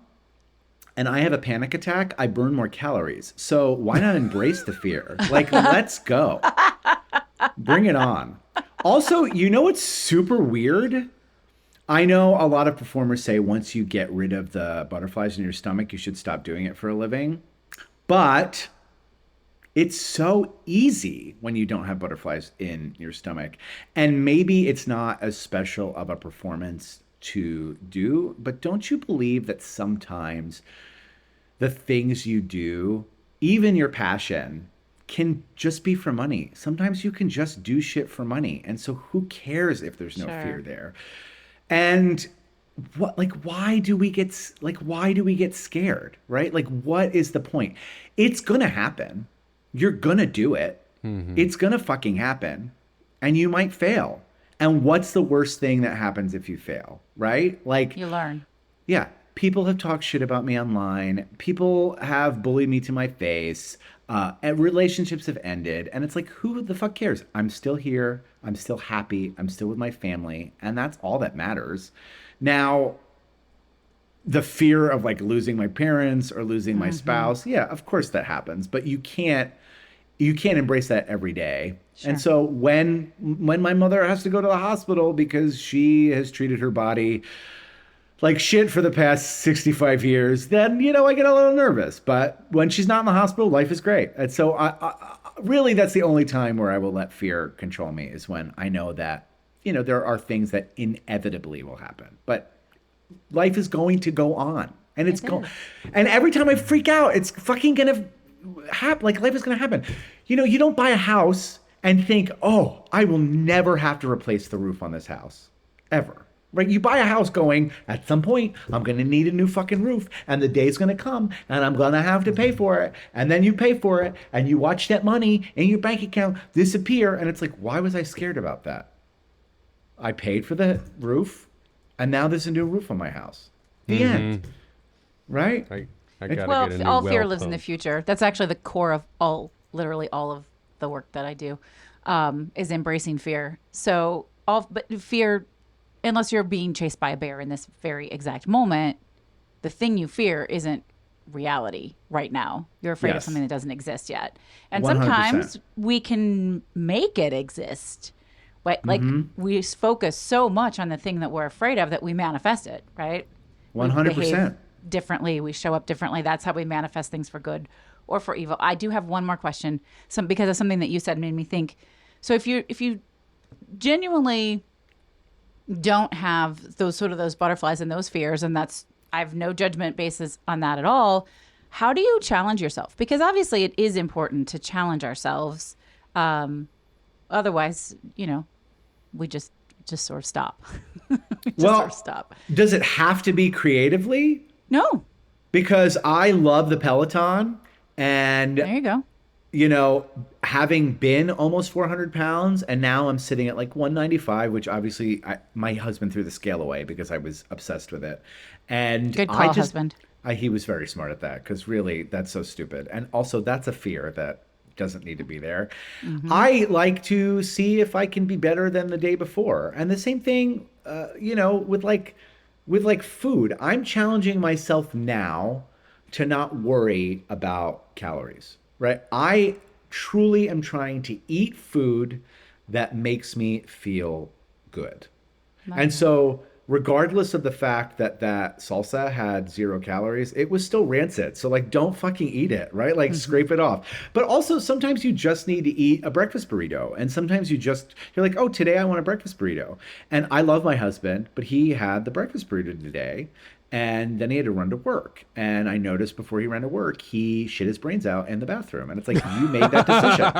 and I have a panic attack, I burn more calories. So why not embrace the fear? Like, let's go. Bring it on. Also, you know what's super weird? I know a lot of performers say once you get rid of the butterflies in your stomach, you should stop doing it for a living. But it's so easy when you don't have butterflies in your stomach. And maybe it's not as special of a performance to do, but don't you believe that sometimes the things you do, even your passion, can just be for money? Sometimes you can just do shit for money. And so who cares if there's no fear Sure. there? And why do we get scared, right? Like, what is the point? It's gonna happen. You're gonna do it. It's gonna fucking happen. And you might fail. And what's the worst thing that happens if you fail, right? Like, You learn. yeah, people have talked shit about me online. People have bullied me to my face. And relationships have ended. And it's like, who the fuck cares? I'm still here. I'm still happy. I'm still with my family. And that's all that matters. Now, the fear of like losing my parents or losing my spouse, yeah, of course that happens. But you can't embrace that every day. And Sure. so when my mother has to go to the hospital because she has treated her body like shit for the past 65 years, then, I get a little nervous. But when she's not in the hospital, life is great. And so really, that's the only time where I will let fear control me, is when I know that, there are things that inevitably will happen. But life is going to go on. And it's It going, is. and every time I freak out, it's fucking gonna happen. Like, life is gonna happen. You don't buy a house and think, oh, I will never have to replace the roof on this house. Ever. Right? You buy a house going, at some point, I'm going to need a new fucking roof, and the day's going to come, and I'm going to have to pay for it. And then you pay for it, and you watch that money in your bank account disappear, and it's like, why was I scared about that? I paid for the roof, and now there's a new roof on my house. The end. Right? I It's- gotta Well, get a new all well fear lives in the pump. future. That's actually the core of literally all of the work that I do, is embracing fear. So but fear, unless you're being chased by a bear in this very exact moment, the thing you fear isn't reality right now. You're afraid of Yes. something that doesn't exist yet. And 100%. sometimes we can make it exist. Like we focus so much on the thing that we're afraid of that we manifest it, right? We behave 100%. differently, we show up differently. That's how we manifest things for good or for evil. I do have one more question. Because of something that you said made me think. So if you genuinely don't have those butterflies and those fears, and that's, I have no judgment basis on that at all, how do you challenge yourself? Because obviously it is important to challenge ourselves. Otherwise, we just sort of stop. We just sort of Well, stop. does it have to be creatively? No. Because I love the Peloton, and There you go. having been almost 400 pounds, and now I'm sitting at like 195, which obviously my husband threw the scale away because I was obsessed with it. And Good I call, just, husband. he was very smart at that, because really that's so stupid. And also, that's a fear that doesn't need to be there. I like to see if I can be better than the day before. And the same thing, with like food. I'm challenging myself now to not worry about calories, right? I truly am trying to eat food that makes me feel good. And so, regardless of the fact that that salsa had 0 calories, it was still rancid. So, like, don't fucking eat it, right? Like, scrape it off. But also, sometimes you just need to eat a breakfast burrito. And sometimes you're like, oh, today I want a breakfast burrito. And I love my husband, but he had the breakfast burrito today. And then he had to run to work. And I noticed before he ran to work, he shit his brains out in the bathroom. And it's like, you made that decision.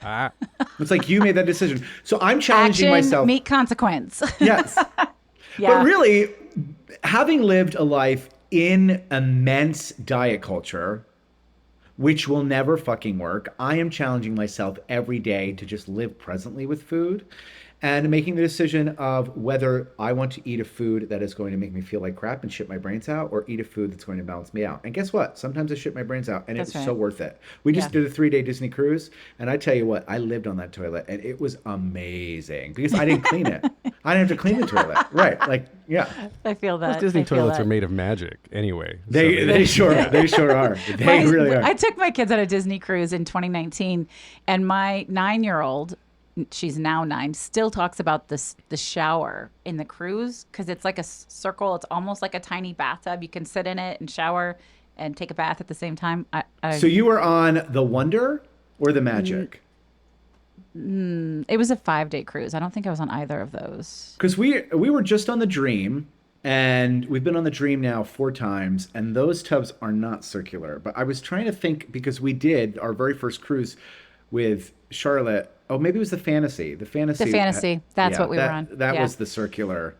Ah, It's like you made that decision. So I'm challenging Action, myself. meet consequence. Yes. Yeah. But really, having lived a life in immense diet culture, which will never fucking work, I am challenging myself every day to just live presently with food and making the decision of whether I want to eat a food that is going to make me feel like crap and shit my brains out, or eat a food that's going to balance me out. And guess what? Sometimes I shit my brains out, and That's it's right. so worth it. We just Yeah. did a 3-day Disney cruise, and I tell you what, I lived on that toilet, and it was amazing because I didn't clean it. I didn't have to clean the toilet. Right. Like, yeah. I feel that. those Disney I feel toilets that. are made of magic anyway. So They sure are. They really are. I took my kids on a Disney cruise in 2019, and my 9-year-old, she's now 9, still talks about the shower in the cruise because it's like a circle. It's almost like a tiny bathtub. You can sit in it and shower and take a bath at the same time. So you were on the Wonder or the Magic? It was a 5-day cruise. I don't think I was on either of those. Because we were just on the Dream, and we've been on the Dream now 4 times, and those tubs are not circular. But I was trying to think, because we did our very first cruise with Charlotte. Oh, maybe it was the Fantasy. The Fantasy. That's what we were on. That Yeah. was the circular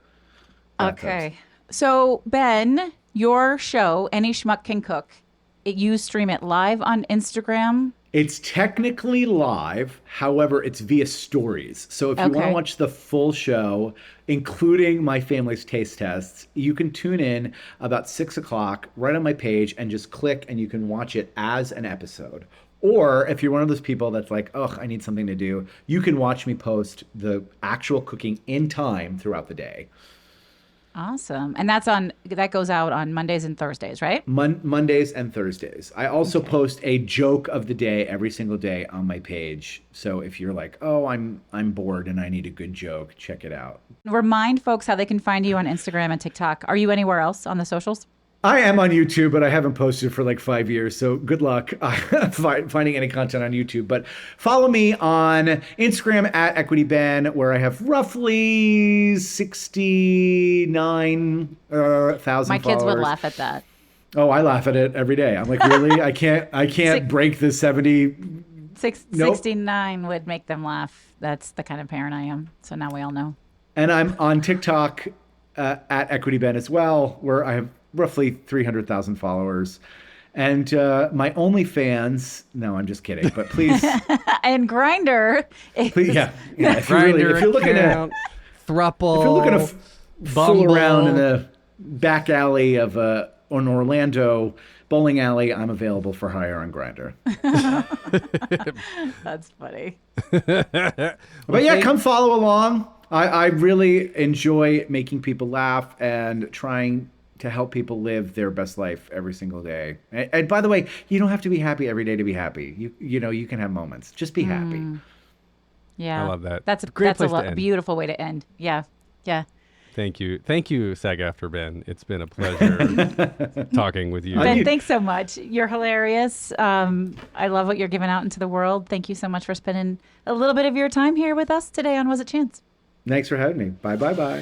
bathtubs. Okay. So, Ben, your show, Any Schmuck Can Cook, you stream it live on Instagram. It's technically live, however, it's via stories. So if you want to Okay. watch the full show, including my family's taste tests, you can tune in about 6 o'clock right on my page and just click, and you can watch it as an episode. Or if you're one of those people that's like, ugh, I need something to do, you can watch me post the actual cooking in time throughout the day. Awesome. And that goes out on Mondays and Thursdays, right? Mondays and Thursdays. I also post a joke of the day every single day on my page. So if you're like, oh, I'm bored and I need a good joke, check it out. Remind folks how they can find you on Instagram and TikTok. Are you anywhere else on the socials? I am on YouTube, but I haven't posted for like 5 years. So good luck finding any content on YouTube. But follow me on Instagram at EquityBen, where I have roughly 69,000 My kids would followers. laugh at that. Oh, I laugh at it every day. I'm like, really? I can't break the 70. Nope. 69 would make them laugh. That's the kind of parent I am. So now we all know. And I'm on TikTok at EquityBen as well, where I have roughly 300,000 followers. And my OnlyFans, no, I'm just kidding, but please, And Grinder. please yeah. If Grindr you're looking at, account, Thruple. if you're looking to fool Bumble. around in the back alley of an Orlando bowling alley, I'm available for hire on Grindr. That's funny. But yeah, come follow along. I really enjoy making people laugh and trying to help people live their best life every single day. And by the way, you don't have to be happy every day to be happy. You know, you can have moments. Just be happy. Yeah. I love that. That's Great that's place to a end. beautiful way to end. Yeah. Yeah. Thank you, SAG-AFTRA Ben. It's been a pleasure talking with you. Ben, thanks so much. You're hilarious. I love what you're giving out into the world. Thank you so much for spending a little bit of your time here with us today on Was It Chance? Thanks for having me. Bye, bye, bye.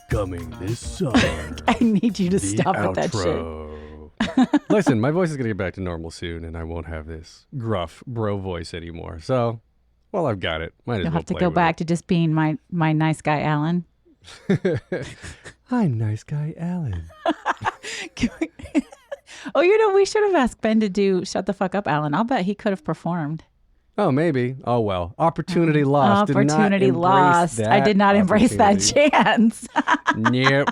Coming this summer. I need you to the stop with that shit. outro. Listen, my voice is going to get back to normal soon, and I won't have this gruff bro voice anymore. So, well, I've got it. Might as You'll well have to play go with back to just being my nice guy, Alan. it. I'm nice guy Alan. Oh, you know, we should have asked Ben to do Shut the Fuck Up, Alan. I'll bet he could have performed. Oh, maybe. Oh, well. Opportunity lost. Did not Opportunity embrace lost. I that did not embrace that opportunity. chance. Nope.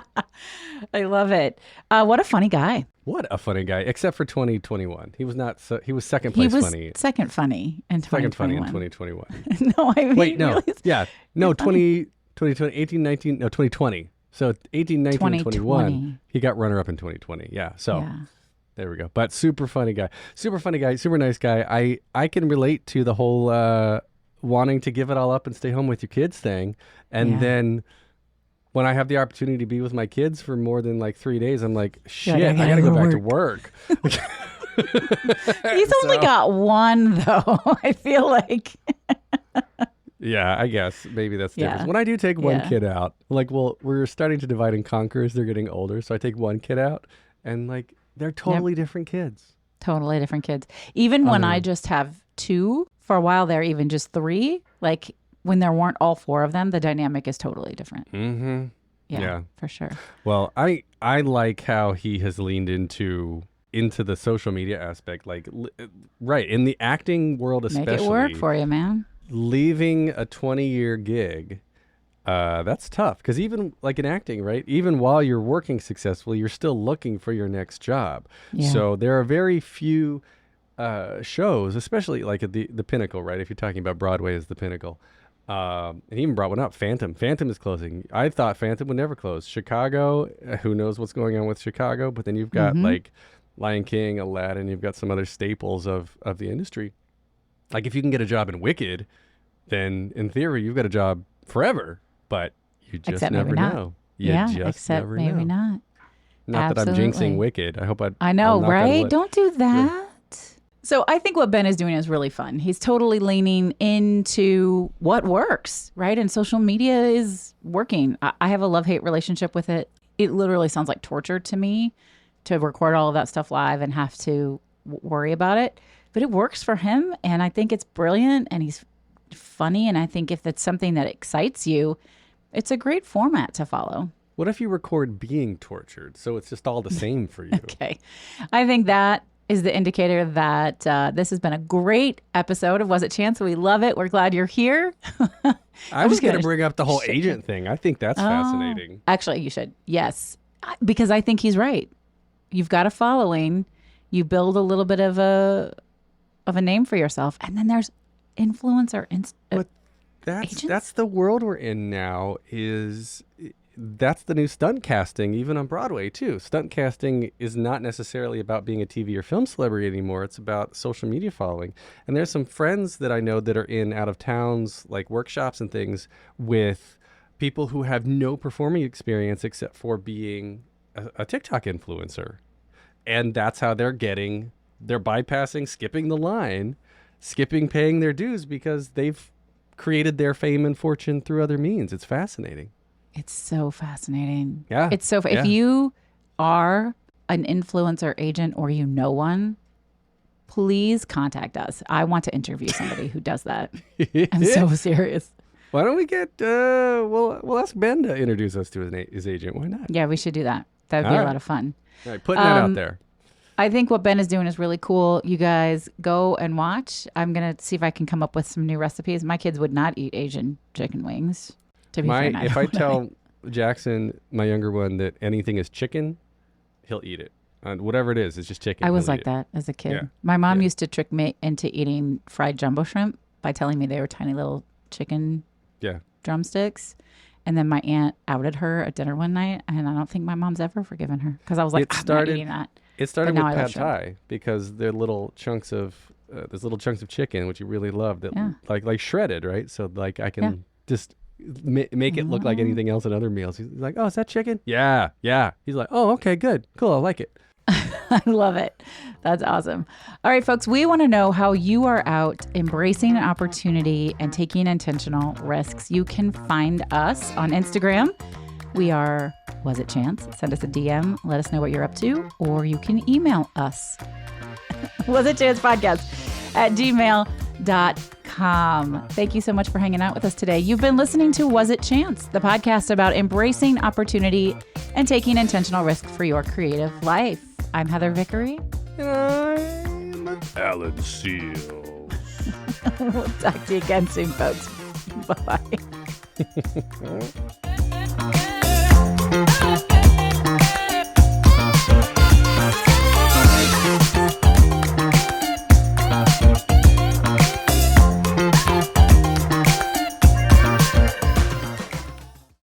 I love it. What a funny guy. What a funny guy. Except for 2021. He was not. So, he was second He place was funny. second funny in 2021. Second funny in 2021. No, I mean, Wait, no. really, Yeah. No, 2020, 18, 19, no, 2020. So 18, 19, 21. 2020. He got runner up in 2020. Yeah. So yeah. there we go. But super funny guy. Super funny guy. Super nice guy. I can relate to the whole wanting to give it all up and stay home with your kids thing. And Yeah. then when I have the opportunity to be with my kids for more than like 3 days, I'm like, shit, I I gotta got to go go back to work. He's only got one, though, I feel like. Yeah, I guess maybe that's the Yeah. difference. When I do take one Yeah. kid out, like, well, we're starting to divide and conquer as they're getting older. So I take one kid out and like, they're totally different kids. Totally different kids. Even when I just have 2, for a while there, even just 3, like when there weren't all 4 of them, the dynamic is totally different. Mm-hmm. Yeah, for sure. Well, I like how he has leaned into the social media aspect, like right in the acting world, especially. Make it work for you, man. Leaving a 20-year gig, that's tough because even like in acting, right? Even while you're working successfully, you're still looking for your next job. Yeah. So there are very few shows, especially like at the pinnacle, right? If you're talking about Broadway as the pinnacle. And he even brought one up, Phantom. Phantom is closing. I thought Phantom would never close. Chicago, who knows what's going on with Chicago? But then you've got like Lion King, Aladdin. You've got some other staples of the industry. Like if you can get a job in Wicked, then in theory you've got a job forever. But you just Except never maybe not. know. You just except never maybe know. not. Not that I'm jinxing Absolutely. Wicked. I hope I know, I'll knock on right? wood. Don't do that. So I think what Ben is doing is really fun. He's totally leaning into what works, right? And social media is working. I have a love-hate relationship with it. It literally sounds like torture to me to record all of that stuff live and have to worry about it. But it works for him, and I think it's brilliant, and he's funny. And I think if it's something that excites you, it's a great format to follow. What if you record being tortured, so it's just all the same for you? Okay. I think that is the indicator that this has been a great episode of Was It Chance? We love it. We're glad you're here. I was going to gonna bring up the whole agent thing. I think that's fascinating. Actually, you should. Yes. Because I think he's right. You've got a following. You build a little bit of a name for yourself. And then there's influencer. But agents? that's the world we're in now. That's the new stunt casting, even on Broadway too. Stunt casting is not necessarily about being a TV or film celebrity anymore. It's about social media following. And there's some friends that I know that are in out of towns, like workshops and things, with people who have no performing experience except for being a TikTok influencer. And that's how they're bypassing, skipping the line, skipping paying their dues because they've created their fame and fortune through other means. It's fascinating. It's so fascinating. Yeah. It's so if you are an influencer agent or you know one, please contact us. I want to interview somebody who does that. I'm so serious. Why don't we get we'll ask Ben to introduce us to his agent. Why not? Yeah, we should do that. That would be a lot of fun. All right, putting that out there. I think what Ben is doing is really cool. You guys go and watch. I'm going to see if I can come up with some new recipes. My kids would not eat Asian chicken wings. To be fair, If I tell Jackson, my younger one, that anything is chicken, he'll eat it. Whatever it is, it's just chicken. I was He'll like eat it. that as a kid. Yeah. My mom used to trick me into eating fried jumbo shrimp by telling me they were tiny little chicken drumsticks. And then my aunt outed her at dinner one night, and I don't think my mom's ever forgiven her because I was like, I'm not eating that. It started But with now I love pad thai because they're little chunks of there's little chunks of chicken which you really love that like shredded, right? So like I can just make it look like anything else in other meals. He's like, oh, is that chicken? Yeah. He's like, oh, okay, good, cool, I like it. I love it. That's awesome. All right, folks, we want to know how you are out embracing an opportunity and taking intentional risks. You can find us on Instagram. We are Was It Chance? Send us a DM. Let us know what you're up to. Or you can email us. Was It Chance Podcast at gmail.com. Thank you so much for hanging out with us today. You've been listening to Was It Chance, the podcast about embracing opportunity and taking intentional risk for your creative life. I'm Heather Vickery. And I'm Alan Seals. We'll talk to you again soon, folks. Bye-bye.